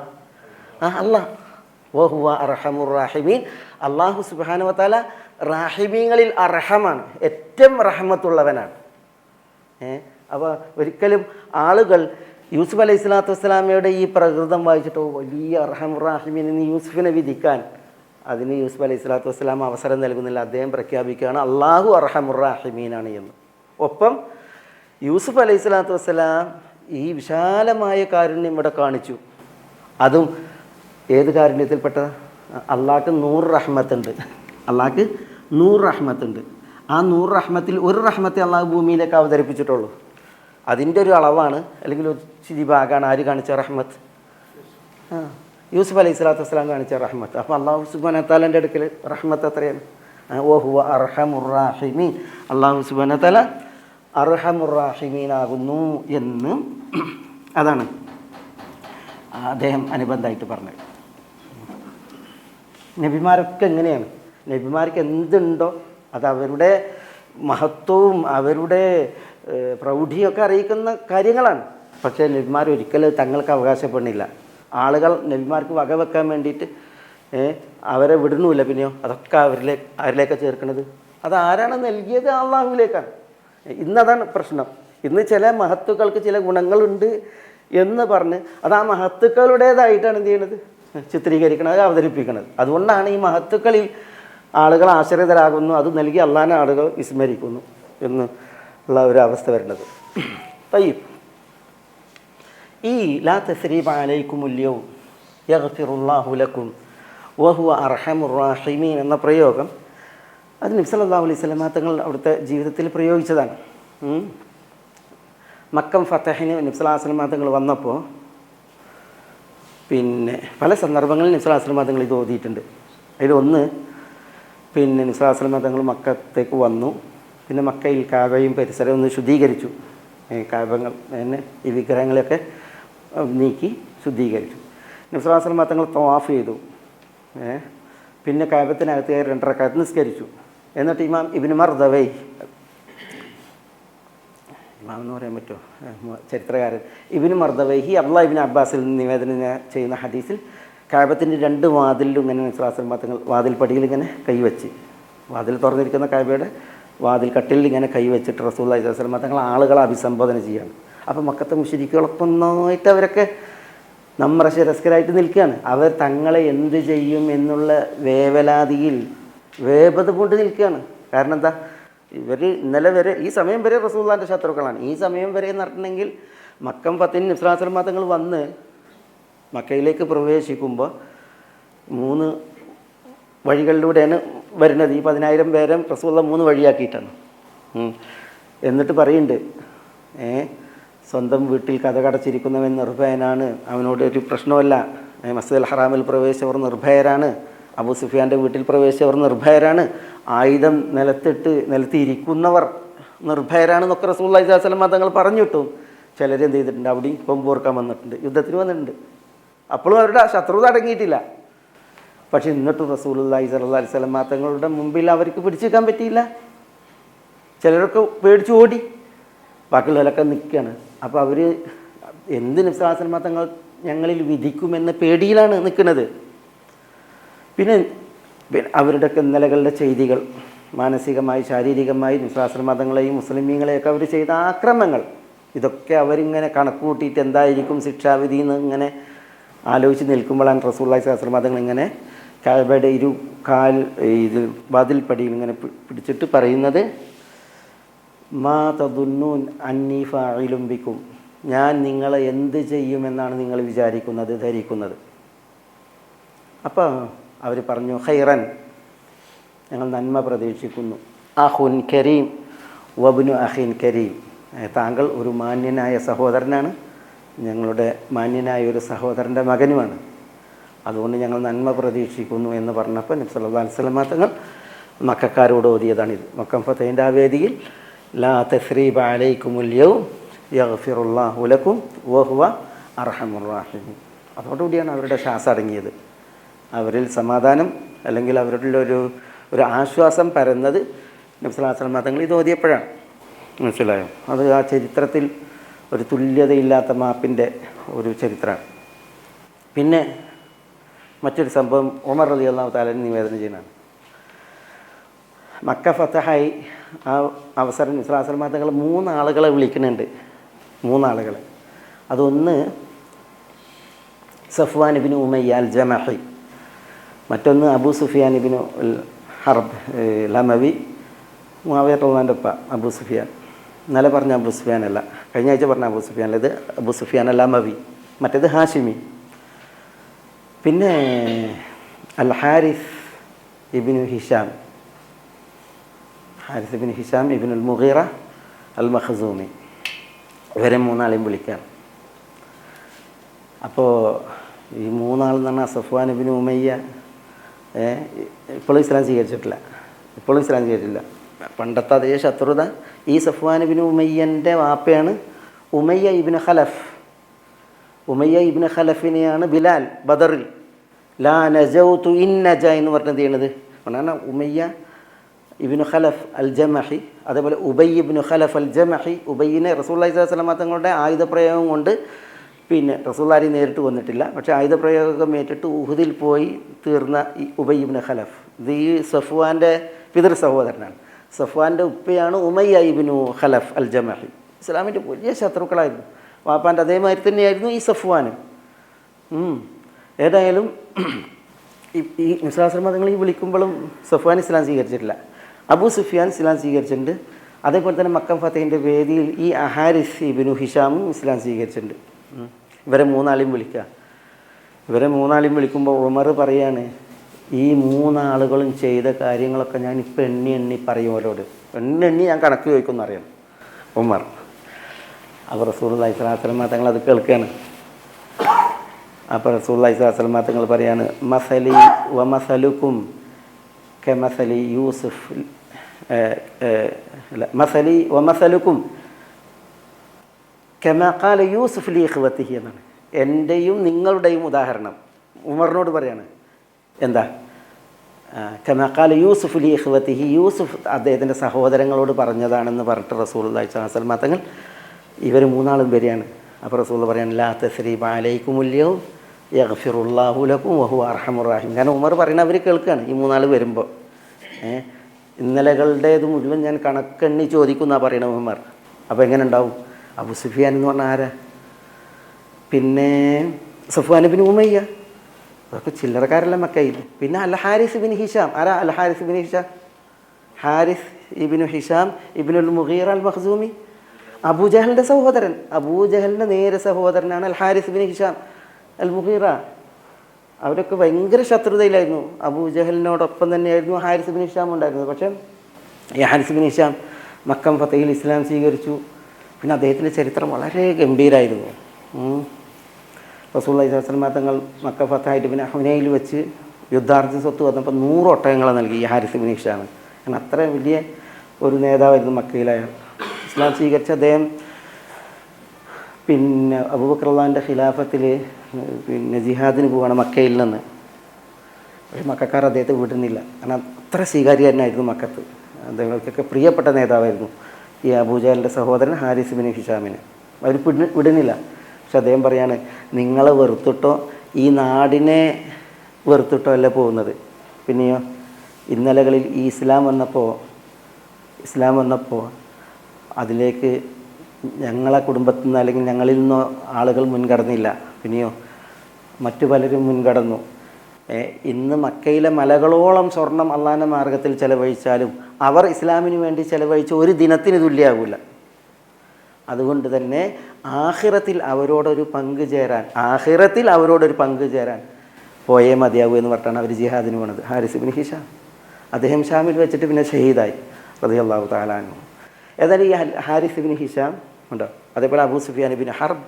അല്ലാഹ്. വഹുവ അർഹമുർ റാഹിമീൻ. അല്ലാഹു സുബ്ഹാനഹു വ തആല റാഹിമീങ്ങളിൽ അർഹമാണ്, ഏറ്റവും റഹ്മത്തുള്ളവനാണ്. അപ്പോൾ ഒരിക്കലും ആളുകൾ യൂസുഫ് അലൈഹി സ്വലാത്തു വസ്സലാമയുടെ ഈ പ്രകൃതം വായിച്ചിട്ടോ വലിയ അർഹമുർ റാഹിമീൻ എന്ന് യൂസുഫിനെ വിധിക്കാൻ അതിന് യൂസുഫ് അലൈഹി സ്വലാത്തു വസ്സലാം അവസരം നൽകുന്നില്ല. അദ്ദേഹം പ്രഖ്യാപിക്കുകയാണ് അല്ലാഹു അർഹമുർ റാഹിമീനാണ് എന്ന്. ഒപ്പം യൂസുഫ് അലൈഹി സ്വലാത്തു വസ്സലാം ഈ വിശാലമായ കാരുണ്യം ഇവിടെ കാണിച്ചു. അതും ഏത് കാരുണ്യത്തിൽപ്പെട്ടത്? അള്ളാഹ്ക്ക് 100 റഹ്മത്തുണ്ട്. അള്ളാഹ്ക്ക് 100 റഹ്മത്തുണ്ട്. ആ 100 റഹ്മത്തിൽ ഒരു റഹ്മത്തെ അള്ളാഹു ഭൂമിയിലേക്ക് അവതരിപ്പിച്ചിട്ടുള്ളൂ. അതിൻ്റെ ഒരു അളവാണ്, അല്ലെങ്കിൽ ഒരു ചിരി ഭാഗമാണ് ആര് കാണിച്ച റഹ്മത്ത്? യൂസുഫ് അലൈഹി സ്വലാത്തു വസ്സലാം കാണിച്ച റഹ്മത്ത്. അപ്പോൾ അള്ളാഹു സുബ്ഹാനഹു വ തആലയുടെ അടുക്കൽ റഹ്മത്ത് എത്രയാണ്? വഹുവ അർഹമുർ റാഹിമീൻ. അള്ളാഹു സുബ്ഹാനഹു വ തആല അർഹമുർ റാഹിമീനാകുന്നു എന്ന് അതാണ് അദ്ദേഹം അനുബന്ധമായിട്ട് പറഞ്ഞത്. നബിമാരൊക്കെ എങ്ങനെയാണ്? നബിമാർക്ക് എന്തുണ്ടോ അത് അവരുടെ മഹത്വവും അവരുടെ പ്രൗഢിയൊക്കെ അറിയിക്കുന്ന കാര്യങ്ങളാണ്. പക്ഷേ നബിമാർ ഒരിക്കലും തങ്ങൾക്ക് അവകാശപ്പെടുന്നില്ല. ആളുകൾ നബിമാർക്ക് വകവെക്കാൻ വേണ്ടിയിട്ട് അവരെ വിടുന്നില്ല. പിന്നെയോ അതൊക്കെ അവരിലേക്ക് ചേർക്കുന്നത് അത് ആരാണ് നൽകിയത്? അള്ളാഹുവിലേക്കാണ്. ഇന്നതാണ് പ്രശ്നം. ഇന്ന് ചില മഹത്തുക്കൾക്ക് ചില ഗുണങ്ങളുണ്ട് എന്ന് പറഞ്ഞ് അത് ആ മഹത്തുക്കളുടേതായിട്ടാണ് എന്ത് ചെയ്യുന്നത്? ചിത്രീകരിക്കുന്നത്, അവതരിപ്പിക്കുന്നത്. അതുകൊണ്ടാണ് ഈ മഹത്തുക്കളിൽ ആളുകൾ ആശ്രിതരാകുന്നു, അത് നൽകി അള്ളാഹിനെ ആളുകൾ വിസ്മരിക്കുന്നു എന്ന് ഉള്ള ഒരു അവസ്ഥ വരുന്നത്. തയ്യിബ്, ഈ ലാ തസ്രീബ അലൈക്കുമുൽ യൗം യഗ്ഫിറുല്ലാഹു ലക്കും വഹുവ അർഹമുർ റാഹിമീൻ എന്ന പ്രയോഗം അത് നബി സല്ലല്ലാഹു അലൈഹി വസല്ലം തങ്ങൾ അവിടുത്തെ ജീവിതത്തിൽ പ്രയോഗിച്ചതാണ്. മക്കം ഫതഹിന് നബി സല്ലല്ലാഹു അലൈഹി വസല്ലം തങ്ങൾ വന്നപ്പോൾ പിന്നെ പല സന്ദർഭങ്ങളിൽ നബി സല്ലല്ലാഹു അലൈഹി വസല്ലം തങ്ങൾ ഇത് ഓതിയിട്ടുണ്ട്. അതിലൊന്ന് പിന്നെ നബി സല്ലല്ലാഹു അലൈഹി വസല്ലം തങ്ങൾ മക്കത്തേക്ക് വന്നു. പിന്നെ മക്കയിൽ കാബയും പരിസരവും ഒന്ന് ശുദ്ധീകരിച്ചു. കാബങ്ങൾ പിന്നെ ഈ വിഗ്രഹങ്ങളെയൊക്കെ നീക്കി ശുദ്ധീകരിച്ചു. നബി സല്ലല്ലാഹു അലൈഹി വസല്ലം തങ്ങൾ തവാഫ് ചെയ്തു. പിന്നെ കാബത്തിനകത്ത് 2 റക്അത്ത് നിസ്കരിച്ചു. എന്നിട്ട് ഇമാം ഇബ്നു മർദവൈ, ഇമാം എന്ന് പറയാൻ പറ്റുമോ, ചരിത്രകാരൻ ഇബ്നു മർദവൈഹി അബ്ദുല്ലാഹ് ഇബ്നു അബ്ബാസിൽ നിന്ന് നിവേദനം ചെയ്യുന്ന ഹദീസിൽ കഅബത്തിൻ്റെ 2 വാതിലിലും ഇങ്ങനെ നബി തങ്ങൾ വാതിൽപ്പടിയിൽ ഇങ്ങനെ കൈവച്ച്, വാതിൽ തുറന്നിരിക്കുന്ന കഅബയുടെ വാതിൽ കട്ടിലിൽ ഇങ്ങനെ കൈവച്ചിട്ട് റസൂലുള്ളാഹി സ്വല്ലല്ലാഹു അലൈഹി വസല്ലം തങ്ങൾ ആളുകളെ അഭിസംബോധന ചെയ്യാണ്. അപ്പോൾ മക്കത്തെ മുശ്രിക്കുകളൊക്കെ ഒന്നായിട്ട് അവരൊക്കെ നമ്രശിരസ്കരായിട്ട് നിൽക്കുകയാണ്. അവർ തങ്ങളെ എന്ത് ചെയ്യും എന്നുള്ള വേവലാതിയിൽ വേപത കൊണ്ട് നിൽക്കുകയാണ്. കാരണം എന്താ, ഇവർ ഇന്നലെ വരെ ഈ സമയം വരെ റസൂലുള്ളാഹിൻ്റെ ശത്രുക്കളാണ്. ഈ സമയം വരെ എന്ന് പറഞ്ഞിട്ടുണ്ടെങ്കിൽ മക്കം ഫത്തിന് നബി സ്വല്ലല്ലാഹു അലൈഹി വസല്ലം തങ്ങൾ വന്ന് മക്കയിലേക്ക് പ്രവേശിക്കുമ്പോൾ 3 വഴികളിലൂടെയാണ് വരുന്നത്. ഈ 10,000 പേരെ റസൂലുള്ള 3 വഴിയാക്കിയിട്ടാണ്. എന്നിട്ട് പറയുന്നുണ്ട്, സ്വന്തം വീട്ടിൽ കതകടച്ചിരിക്കുന്നവൻ നിർഭയനാണ്, അവനോട് ഒരു പ്രശ്നമല്ല. മസ്ജിദുൽ ഹറാമിൽ പ്രവേശിച്ചവർ നിർഭയരാണ്, അബൂ സുഫിയാൻ്റെ വീട്ടിൽ പ്രവേശിച്ചവർ നിർഭയരാണ്, ആയുധം നിലത്തിരിക്കുന്നവർ നിർഭയരാണെന്നൊക്കെ റസൂലുള്ളാഹി സ്വല്ലല്ലാഹു അലൈഹി വസല്ലം തങ്ങൾ പറഞ്ഞിട്ടും ചിലരെന്ത് ചെയ്തിട്ടുണ്ട്, അവിടെയും കൊമ്പോർക്കാൻ വന്നിട്ടുണ്ട്, യുദ്ധത്തിന് വന്നിട്ടുണ്ട്. അപ്പോഴും അവരുടെ ശത്രുത അടങ്ങിയിട്ടില്ല. പക്ഷെ എന്നിട്ടും റസൂലുള്ളാഹി സ്വല്ലല്ലാഹു അലൈഹി വസല്ലം തങ്ങളുടെ മുമ്പിൽ അവർക്ക് പിടിച്ചു നിൽക്കാൻ പറ്റിയില്ല. ചിലരൊക്കെ പേടിച്ച് ഓടി, ബാക്കിയുള്ളവരൊക്കെ നിൽക്കുകയാണ്. അപ്പോൾ അവർ എന്ത് നബി സ്വല്ലല്ലാഹു അലൈഹി വസല്ലം തങ്ങൾ ഞങ്ങളിൽ വിധിക്കുമെന്ന പേടിയിലാണ് നിൽക്കുന്നത്. പിന്നെ അവരുടെയൊക്കെ ഇന്നലകളുടെ ചെയ്തികൾ, മാനസികമായി ശാരീരികമായി നബി സ്വല്ലല്ലാഹു അലൈഹി വസല്ലം തങ്ങളെയും മുസ്ലിമീങ്ങളെയൊക്കെ അവർ ചെയ്ത ആക്രമങ്ങൾ, ഇതൊക്കെ അവരിങ്ങനെ കണക്ക് കൂട്ടിയിട്ട് എന്തായിരിക്കും ശിക്ഷാവിധി എന്ന് ഇങ്ങനെ ആലോചിച്ച് നിൽക്കുമ്പോഴാണ് റസൂലുള്ളാഹി സ്വല്ലല്ലാഹു അലൈഹി വസല്ലം തങ്ങൾ ഇങ്ങനെ കഅബയുടെ ഇത് വാതിൽപ്പടിയിൽ ഇങ്ങനെ പിടിച്ചിട്ട് പറയുന്നത്, മാ തദുന്നൂൻ അന്നീ ഫാഇലും ബിക്കും, ഞാൻ നിങ്ങളെ എന്ത് ചെയ്യുമെന്നാണ് നിങ്ങൾ വിചാരിക്കുന്നത്, ധരിക്കുന്നത്. അപ്പോൾ അവർ പറഞ്ഞു, ഖൈറൻ, ഞങ്ങൾ നന്മ പ്രതീക്ഷിക്കുന്നു. അഖുൻ കരീം വബ്നു അഖിൻ കരീം, താങ്കൾ ഒരു മാന്യനായ സഹോദരനാണ്, ഞങ്ങളുടെ മാന്യനായ ഒരു സഹോദരൻ്റെ മകനുമാണ്, അതുകൊണ്ട് ഞങ്ങൾ നന്മ പ്രതീക്ഷിക്കുന്നു എന്ന് പറഞ്ഞപ്പോൾ നബി സല്ലല്ലാഹു അലൈഹി വസല്ലം തങ്ങൾ മക്കക്കാരോട് ഓതിയതാണിത്. മക്കം ഫതഹിൻ്റെ ആ വേദിയിൽ ലാ തസ്രീബ അലൈക്കുമുൽ യൗം യഗ്ഫിറുല്ലാഹു ലക്കും വഹുവ അർഹമുർ റഹീം. അതോടുകൂടിയാണ് അവരുടെ ശ്വാസം അടങ്ങിയത്. അവരിൽ സമാധാനം അല്ലെങ്കിൽ അവരുടെ ഒരു ആശ്വാസം പരന്നത് നബി സല്ലല്ലാഹു അലൈഹി വസല്ലം തങ്ങൾ ഇത് ഓതിയപ്പോഴാണ്. മനസ്സിലായോ? അത് ആ ചരിത്രത്തിൽ ഒരു തുല്യതയില്ലാത്ത മാപ്പിൻ്റെ ഒരു ചരിത്രമാണ്. പിന്നെ മറ്റൊരു സംഭവം ഉമർ റളിയല്ലാഹു തആല നിവേദനം ചെയ്യുന്നതാണ്. മക്ക ഫതഹായി ആ അവസരം നബി സല്ലല്ലാഹു അലൈഹി വസല്ലം തങ്ങൾ 3 ആളുകളെ വിളിക്കുന്നുണ്ട്. 3 ആളുകളെ. അതൊന്ന് സഫ്വാൻ ഇബ്നു ഉമയ്യ അൽ ജമഹി, മറ്റൊന്ന് അബൂ സുഫിയാൻ ഇബ്നു ഹർബ് ലമവി, മുആവിയ റളിയല്ലാഹു ഉപ്പ അബൂ സുഫിയാൻ. ഇന്നലെ പറഞ്ഞ അബൂ സുഫിയാൻ അല്ല, കഴിഞ്ഞ ആഴ്ച പറഞ്ഞ അബൂ സുഫിയാൻ അല്ല, ഇത് അബൂ സുഫിയാൻ അൽ ലമവി, മറ്റേത് ഹാഷിമി. പിന്നെ അൽ Haris ibn Hisham, Haris ibn Hisham ഇബ്നുൽ മുഗീറ അൽ മഖ്സൂമി, ഇവരെ 3 ആളെയും വിളിക്കാം. അപ്പോൾ ഈ 3 ആളെന്ന് പറഞ്ഞാൽ സഫ്വാൻ ഇബ്നു ഉമയ്യ ഇപ്പോഴും ഇസ്ലാം സ്വീകരിച്ചിട്ടില്ല. പണ്ടത്തെ അതേ ശത്രുത. ഈ സഫ്വാൻ ഇബ്നു ഉമയ്യൻ്റെ വാപ്പയാണ് ഉമയ്യ ഇബ്നു ഖലഫ്. ഉമയ്യ ഇബ്നു ഖലഫിനെയാണ് ബിലാൽ ബദറിൽ ലാ നജൗതു ഇൻ നജ എന്ന് പറഞ്ഞത് ചെയ്യണത്. കാരണം ഉമയ്യ ഇബ്നു ഖലഫ് അൽ ജമഹി, അതേപോലെ ഉബൈ ഇബ്നു ഖലഫ് അൽ ജമഹി. ഉബൈനെ റസൂലുള്ളാഹി സ്വല്ലല്ലാഹു അലൈഹി വസല്ലം തങ്ങളുടെ ആയുധപ്രയോഗം കൊണ്ട് പിന്നെ റസൂലുള്ളാഹി നേരിട്ട് കൊന്നിട്ടില്ല, പക്ഷേ ആയുധപ്രയോഗം ഏറ്റിട്ട് ഉഹുദിൽ പോയി തീർന്ന ഈ ഉബൈ ഇബ്നു ഖലഫ്, ഇത് ഈ സഫ്വാൻ്റെ പിതൃ സഹോദരനാണ്. സഫ്വാൻ്റെ ഉപ്പയാണ് ഉമയ്യ ഇബ്നു ഖലഫ് അൽ ജമഹി. ഇസ്ലാമിൻ്റെ വലിയ ശത്രുക്കളായിരുന്നു. വാപ്പാൻ്റെ അതേമാതിരി തന്നെയായിരുന്നു ഈ സഫ്വാനും. ഏതായാലും ഈ മുസ്ലിം തങ്ങൾ ഈ വിളിക്കുമ്പോഴും സഫ്വാൻ ഇസ്ലാം സ്വീകരിച്ചിട്ടില്ല. അബൂ സുഫിയാൻ ഇസ്ലാം സ്വീകരിച്ചിട്ടുണ്ട്. അതേപോലെ തന്നെ മക്കം ഫതഹിൻ്റെ വേദിയിൽ ഈ ഹാരിസ് ഇബ്നു ഹിഷാമും ഇസ്ലാം സ്വീകരിച്ചിട്ടുണ്ട്. ഇവരെ 3 ആളെയും വിളിക്കുക. ഇവരെ 3 ആളെയും വിളിക്കുമ്പോൾ ഉമർ പറയാണ്, ഈ 3 ആളുകളും ചെയ്ത കാര്യങ്ങളൊക്കെ ഞാൻ ഇപ്പം എണ്ണി പറയും അവരോട്, എണ്ണി ഞാൻ കണക്ക് ചോദിക്കുമെന്ന് അറിയണം ഉമർ. അപ്പോൾ റസൂലുള്ളാഹി സ്വല്ലല്ലാഹു അലൈഹി വസല്ലം തങ്ങൾ അത് കേൾക്കുകയാണ്. അപ്പോൾ റസൂലുള്ളാഹി സ്വല്ലല്ലാഹു അലൈഹി വസല്ലം തങ്ങൾ പറയാണ്, മസലി വ മസലുക്കും കമസലി യൂസുഫ്, മസലി വ മസലുക്കും കമാ ഖാല യൂസുഫ് ലി ഇഖ്വതിഹി എന്നാണ്. എൻ്റെയും നിങ്ങളുടെയും ഉദാഹരണം ഉമറിനോട് പറയാണ്. എന്താ? കമാ ഖാല യൂസുഫ് ലി ഇഖ്വതിഹി, യൂസുഫ് അദ്ദേഹത്തിൻ്റെ സഹോദരങ്ങളോട് പറഞ്ഞതാണെന്ന് പറഞ്ഞിട്ട് റസൂലുള്ളാഹി സ്വല്ലല്ലാഹു അലൈഹി വസല്ലം തങ്ങൾ ഇവർ 3 ആളും വരികയാണ്. അപ്പോൾ റസൂൽ പറയാണ്, ലാ തസ്രീബ അലൈക്കുമുൽ യൗം യഗ്ഫിറുല്ലാഹു ലക്കും വഹുവ അർഹമുർ റഹീം. കാരണം ഉമർ പറയുന്നത് അവർ കേൾക്കുകയാണ് ഈ മൂന്നാൾ വരുമ്പോൾ. ഇന്നലകളുടേത് മുഴുവൻ ഞാൻ കണക്കെണ്ണി ചോദിക്കുന്നാണ് പറയണത് ഉമർ. അപ്പോൾ എങ്ങനെ ഉണ്ടാവും? അബൂ സുഫിയാൻ എന്ന് പറഞ്ഞാൽ ആരാ? പിന്നെ സഫ്വാൻ ബിൻ ഉമയ്യ, അതൊക്കെ ചില്ലറക്കാരല്ല മക്കയിൽ. പിന്നെ അൽ ഹാരിസ് ബിൻ ഹിഷാം. ആരാ al Haris bin Hisham? Haris ibn Hisham ഇബ്നുൽ മുഗീറ അൽ മഖ്സൂമി, അബൂജഹലിൻ്റെ സഹോദരൻ. അബൂജഹലിൻ്റെ നേരെ സഹോദരനാണ് al Haris bin Hisham al Mughira. അവരൊക്കെ ഭയങ്കര ശത്രുതയിലായിരുന്നു. അബൂജഹലിനോടൊപ്പം തന്നെയായിരുന്നു ഹാരിസ് ബിൻ ഹിഷാം ഉണ്ടായിരുന്നത്. പക്ഷേ ഈ ഹാരിസ് ബിൻ ഹിഷാം മക്കം ഫത്തഹിൽ ഇസ്ലാം സ്വീകരിച്ചു. പിന്നെ അദ്ദേഹത്തിൻ്റെ ചരിത്രം വളരെ ഗംഭീരമായിരുന്നു. റസൂലുള്ളാഹി സ്വല്ലല്ലാഹു അലൈഹി വസല്ലം തങ്ങൾ മക്ക ഫത്തഹായിട്ട് പിന്നെ ഹുനൈനിൽ വെച്ച് യുദ്ധാർജ്ജന സ്വത്ത് വന്നപ്പോൾ 100 ഒട്ടകങ്ങളെ നൽകി ഈ ഹാരിസ് ബിൻ ഹിഷാം. കാരണം അത്ര വലിയ ഒരു നേതാവായിരുന്നു മക്കയിലായ. ഇസ്ലാം സ്വീകരിച്ച അദ്ദേഹം പിന്നെ അബൂബക്കർ റളിയല്ലാഹുവിൻ്റെ ഖിലാഫത്തിൽ പിന്നെ ജിഹാദിന് പോവുകയാണ് മക്കയിൽ നിന്ന്. പക്ഷേ മക്കാർ അദ്ദേഹത്തെ വിടുന്നില്ല. കാരണം അത്ര സ്വീകാര്യനായിരുന്നു മക്കത്ത്. അദ്ദേഹങ്ങൾക്കൊക്കെ പ്രിയപ്പെട്ട നേതാവായിരുന്നു ഈ അബൂജഹലിൻ്റെ സഹോദരൻ ഹാരിസ് ബിൻ ഹിഷാമിന്. അവർ വിടുന്നില്ല. പക്ഷെ അദ്ദേഹം പറയാണ്, നിങ്ങളെ വെറുത്തിട്ടോ ഈ നാടിനെ വെറുത്തിട്ടോ അല്ല പോകുന്നത്. പിന്നെയോ ഇന്നലകളിൽ ഈ ഇസ്ലാം വന്നപ്പോൾ അതിലേക്ക് ഞങ്ങളെ കുടുംബത്തിൽ നിന്ന് അല്ലെങ്കിൽ ഞങ്ങളിൽ നിന്നോ ആളുകൾ മുൻകടന്നില്ല. പിന്നെയോ മറ്റു പലരും മുൻകടന്നു. ഇന്ന് മക്കയിലെ മലകളോളം സ്വർണം അള്ളാഹിൻ്റെ മാർഗത്തിൽ ചെലവഴിച്ചാലും അവർ ഇസ്ലാമിന് വേണ്ടി ചെലവഴിച്ച ഒരു ദിനത്തിന് തുല്യമാകില്ല. അതുകൊണ്ട് തന്നെ ആഖിറത്തിൽ അവരോടൊരു പങ്ക് ചേരാൻ പോയേ മതിയാകൂ എന്ന് പറഞ്ഞാണ് അവർ ജിഹാദിന് പോണത്. ഹാരിസ് ബിൻ ഹിഷാം അദ്ദേഹം ഷാമിൽ വെച്ചിട്ട് പിന്നെ ഷഹീദായി റളിയല്ലാഹു തആല അൻഹു. ഏതായാലും ഈ ഹാരിസ് ബിൻ ഹിഷാം ഉണ്ടോ, അതേപോലെ അബൂ സുഫിയാൻ ബിൻ ഹർബ്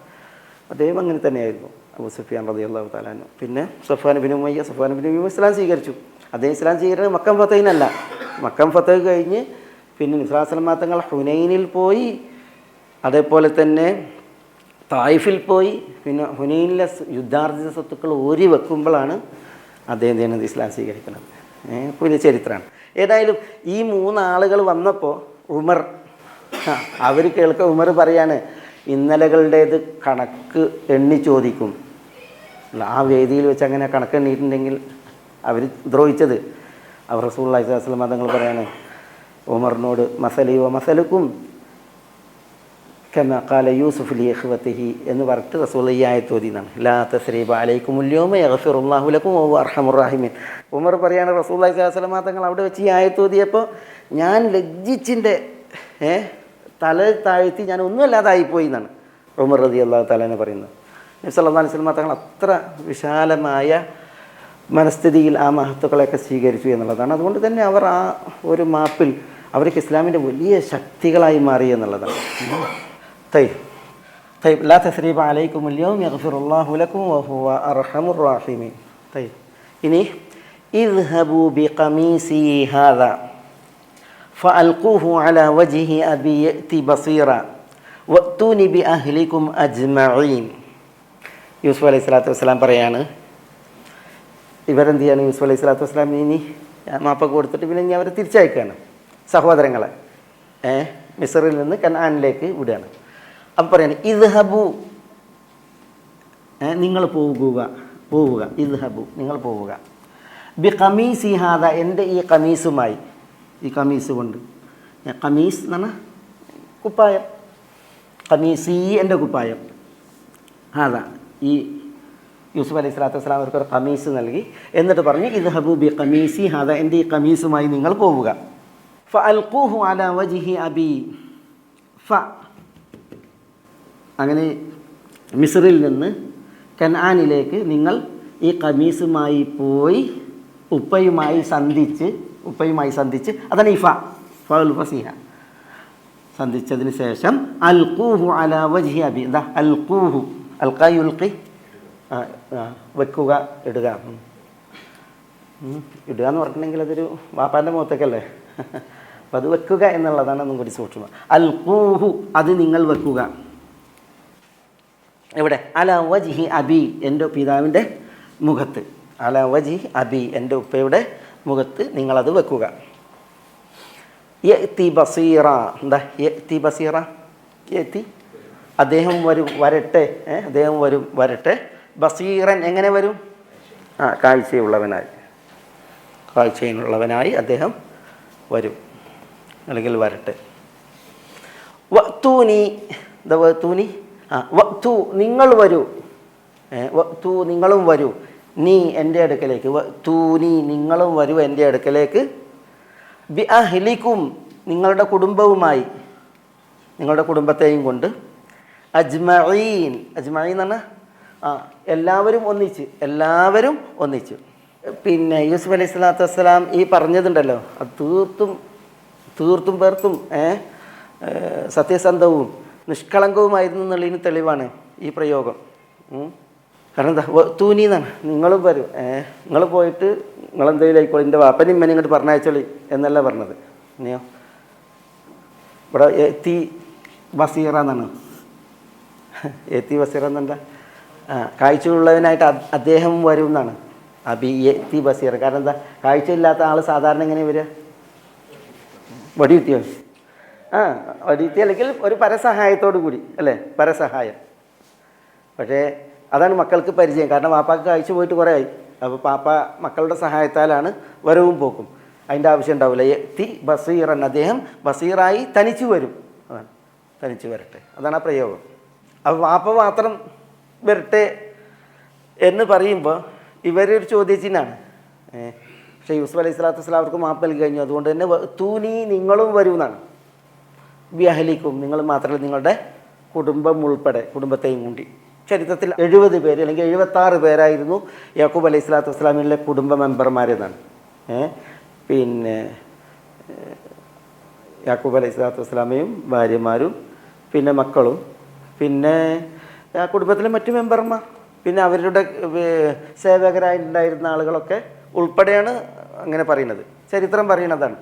അദ്ദേഹം അങ്ങനെ തന്നെയായിരുന്നു. അബൂ സുഫിയാൻ റളിയല്ലാഹു തആല അൻഹു. പിന്നെ സഫ്വാൻ ബിൻ ഉമയ്യ ഇസ്ലാം സ്വീകരിച്ചു. അദ്ദേഹം ഇസ്ലാം സ്വീകരിക്കുന്നത് മക്കം ഫത്തഹിനല്ല. മക്കം ഫത്തഹ് കഴിഞ്ഞ് പിന്നെ നബി സ്വല്ലല്ലാഹു അലൈഹി വസല്ലം തങ്ങൾ ഹുനൈനിൽ പോയി, അതേപോലെ തന്നെ തായിഫിൽ പോയി. പിന്നെ ഹുനൈനിലെ യുദ്ധാർജിത സ്വത്തുക്കൾ ഓരി വെക്കുമ്പോഴാണ് അദ്ദേഹം ചെയ്യുന്നത് ഇസ്ലാം സ്വീകരിക്കുന്നത്. പുതിയ ചരിത്രമാണ്. ഏതായാലും ഈ 3 ആളുകൾ വന്നപ്പോൾ ഉമർ അവർ കേൾക്കുക. ഉമർ പറയാണ്, ഇന്നലകളുടേത് കണക്ക് എണ്ണി ചോദിക്കും. ആ വേദിയിൽ വെച്ച് അങ്ങനെ കണക്ക് എണ്ണിയിട്ടുണ്ടെങ്കിൽ അവർ ദ്രോഹിച്ചത്. അവർ റസൂലുള്ളാഹി സ്വല്ലല്ലാഹു അലൈഹി വസല്ലം തങ്ങൾ പറയാണ് ഉമറിനോട്, മസലി വ മസലുക്കും കമാ ഖാല യൂസുഫ് ലി ഇഖ്വതിഹി എന്ന് പറഞ്ഞിട്ട് റസൂൽ ഈ ആയത്ത് ഓതിനാണ്. ലാ തസ്രീബ അലൈക്കുമുൽ യൗമ യഗ്ഫിറുല്ലാഹു ലക്കും വഹുവ അർഹമുർ റഹീമീൻ. ഉമർ പറയാണ്, റസൂലുള്ളാഹി സ്വല്ലല്ലാഹു അലൈഹി വസല്ലം തങ്ങൾ അവിടെ വെച്ച് ഈ ആയത്ത് ഓതിയപ്പോൾ ഞാൻ ലജ്ജിച്ചിൻ്റെ തല താഴ്ത്തി ഞാൻ ഒന്നുമല്ലാതായിപ്പോയി എന്നാണ് ഉമർ റളിയല്ലാഹു തആല പറയുന്നത്. നബി സല്ലല്ലാഹു അലൈഹി വസല്ലം തങ്ങൾ അത്ര വിശാലമായ മനസ്ഥിതിയിൽ ആ മഹത്തുക്കളെയൊക്കെ സ്വീകരിച്ചു എന്നുള്ളതാണ്. അതുകൊണ്ട് തന്നെ അവർ ആ ഒരു മാപ്പിൽ അവർക്ക് ഇസ്ലാമിൻ്റെ വലിയ ശക്തികളായി മാറി എന്നുള്ളതാണ്. ലാ തസ്രീബ അലൈക്കുമുൽ യൗമ യഗ്ഫിറുല്ലാഹു ലക്കും വഹുവ അർഹമുർ റഹീമീൻ. ഇനി ഇദ്ഹബൂ ബിഖമീസി ഹാദാ ഫഅൽഖൂഹു അലാ വജ്ഹി അബി യഅതി ബസീറ വഅ്തൂനി ബിഅഹ്ലികും അജ്മഈൻ. യൂസുഫ് അലൈഹി സ്വലാത്തു വസ്സലാം പറയാണ്, ഇവരെന്ത് ചെയ്യാണ്? യൂസുഫ് അലൈഹി സ്വലാത്തു വസ്സലാം ഇനി മാപ്പൊക്കെ കൊടുത്തിട്ട് പിന്നെ ഇനി അവരെ തിരിച്ചയക്കുകയാണ്, സഹോദരങ്ങളെ മിസ്റിൽ നിന്ന് കനാനിലേക്ക് വിടുകയാണ്. അപ്പം പറയാണ്, ഇദ്ഹബു നിങ്ങൾ പോവുക, ഇദ്ഹബു നിങ്ങൾ പോവുക, ബി ഖമീസി ഹാദ എൻ്റെ ഈ ഖമീസുമായി, ഈ ഖമീസ് കൊണ്ട്, ഖമീസ് എന്ന് പറഞ്ഞാൽ കുപ്പായം, ഖമീസി എൻ്റെ കുപ്പായം, ഹാദ ഈ യൂസുഫ് അലൈഹി സ്വലാത്തു വസ്സലാം അവർക്കൊരു ഖമീസ് നൽകി. എന്നിട്ട് പറഞ്ഞു, ഇദ്ഹബു ബി ഖമീസി ഹാദ എൻ്റെ ഈ ഖമീസുമായി നിങ്ങൾ പോവുക. ഫഅൽഖൂഹു അലാ വജ്ഹി അബി, അങ്ങനെ മിസ്റിൽ നിന്ന് കനാനിലേക്ക് നിങ്ങൾ ഈ ഖമീസുമായി പോയി ഉപ്പയുമായി സന്ധിച്ച് അതാണ് ഈ ഫഉൽ ഫസീഹ. സന്ധിച്ചതിന് ശേഷം അൽഖൂഹു അലാ വജ്ഹി അബി, എന്താ അൽഖൂഹു, അൽഖാ യുൽഖി, വെക്കുക, ഇടുക എന്ന് പറഞ്ഞിട്ടുണ്ടെങ്കിൽ അതൊരു വാപ്പാൻ്റെ മുഖത്തേക്കല്ലേ, അപ്പം അത് വെക്കുക എന്നുള്ളതാണ് ഒന്നും കൂടി സൂക്ഷ്മം. അൽഖൂഹു അത് നിങ്ങൾ വെക്കുക. എവിടെ? അലാ വജ്ഹി അബി എൻ്റെ പിതാവിൻ്റെ മുഖത്ത്, അലാ വജ്ഹി അബി എൻ്റെ ഉപ്പയുടെ മുഖത്ത് നിങ്ങളത് വെക്കുക. യഅതി ബസീറ, എന്താ യഅതി ബസീറ? യഅതി അദ്ദേഹം വരട്ടെ, അദ്ദേഹം വരട്ടെ ബസീറൻ എങ്ങനെ വരും? കാഴ്ചയുള്ളവനായി അദ്ദേഹം വരും, അല്ലെങ്കിൽ വരട്ടെ. വഅ്തൂനി, വഅ്തൂനി, വഅ്തു നിങ്ങൾ വരൂ, വഅ്തു നിങ്ങളും വരൂ, നീ എൻ്റെ അടുക്കലേക്ക്, വഅ്തൂനി നിങ്ങളും വരൂ എൻ്റെ അടുക്കലേക്ക്, ബി അഹ്ലിക്കും നിങ്ങളുടെ കുടുംബവുമായി, നിങ്ങളുടെ കുടുംബത്തെയും കൊണ്ട്, അജ്മഈൻ അജ്മഈൻ എന്ന് പറഞ്ഞാൽ എല്ലാവരും ഒന്നിച്ച്. പിന്നെ യൂസുഫ് അലൈഹി സ്വലാത്തു വസ്സലാം ഈ പറഞ്ഞതുണ്ടല്ലോ, അത് തീർത്തും പേർത്തും സത്യസന്ധവും നിഷ്കളങ്കവുമായിരുന്നു എന്നുള്ളതിന് തെളിവാണ് ഈ പ്രയോഗം. കാരണം എന്താ, തൂനി എന്നാണ്, നിങ്ങളും വരും, നിങ്ങൾ പോയിട്ട് നിങ്ങളെന്തെങ്കിലും ആയിക്കോളൂ, എൻ്റെ വാപ്പനും ഇമ്മനെ ഇങ്ങോട്ട് പറഞ്ഞയച്ചോളി എന്നല്ല പറഞ്ഞത്. ഇനിയോ ഇവിടെ എത്തി ബസീറ എന്നാണ്, എത്തി ബസീറ എന്നെന്താ, കാഴ്ചയുള്ളവനായിട്ട് അദ്ദേഹം വരും എന്നാണ്. അബി എത്തി ബസീറ. കാരണം എന്താ, കാഴ്ചയില്ലാത്ത ആൾ സാധാരണ എങ്ങനെ വരിക? വടിയുത്തിയോ? വടിയുത്തി, അല്ലെങ്കിൽ ഒരു പരസഹായത്തോടു കൂടി അല്ലേ, പരസഹായം. പക്ഷേ അതാണ് മക്കൾക്ക് പരിചയം. കാരണം പാപ്പാക്ക് കാഴ്ച പോയിട്ട് കുറേ ആയി, അപ്പോൾ പാപ്പ മക്കളുടെ സഹായത്താലാണ് വരവും പോക്കും. അതിൻ്റെ ആവശ്യം ഉണ്ടാവില്ല. എത്തി ബസീറൻ, അദ്ദേഹം ബസീറായി തനിച്ചു വരും, അതാണ് തനിച്ചു വരട്ടെ, അതാണ് ആ പ്രയോഗം. അപ്പോൾ പാപ്പ മാത്രം വരട്ടെ എന്ന് പറയുമ്പോൾ ഇവരൊരു ചോദ്യചിഹ്നമാണ്. പക്ഷേ യൂസുഫ് അലൈഹി സ്വലാത്തു വസ്സലാം അവർക്ക് മാപ്പ് നൽകി കഴിഞ്ഞു. അതുകൊണ്ട് തന്നെ തൂനി നിങ്ങളും വരൂ എന്നാണ്. ബി അഹ്ലിക്കും നിങ്ങൾ മാത്രമല്ല, നിങ്ങളുടെ കുടുംബം ഉൾപ്പെടെ, കുടുംബത്തെയും കൂടി. ചരിത്രത്തിൽ 70 പേര് അല്ലെങ്കിൽ 76 പേരായിരുന്നു യാക്കൂബ് അലൈഹി സ്വലാത്തു വസ്സലാമിലെ കുടുംബ മെമ്പർമാരെന്നാണ്. പിന്നെ യാക്കൂബ് അലൈഹി സ്വലാത്തു വസ്സലാമയും ഭാര്യമാരും പിന്നെ മക്കളും പിന്നെ ആ കുടുംബത്തിലെ മറ്റു മെമ്പർമാർ പിന്നെ അവരുടെ സേവകരായിട്ടുണ്ടായിരുന്ന ആളുകളൊക്കെ ഉൾപ്പെടെയാണ് അങ്ങനെ പറയുന്നത്, ചരിത്രം പറയുന്നതാണ്.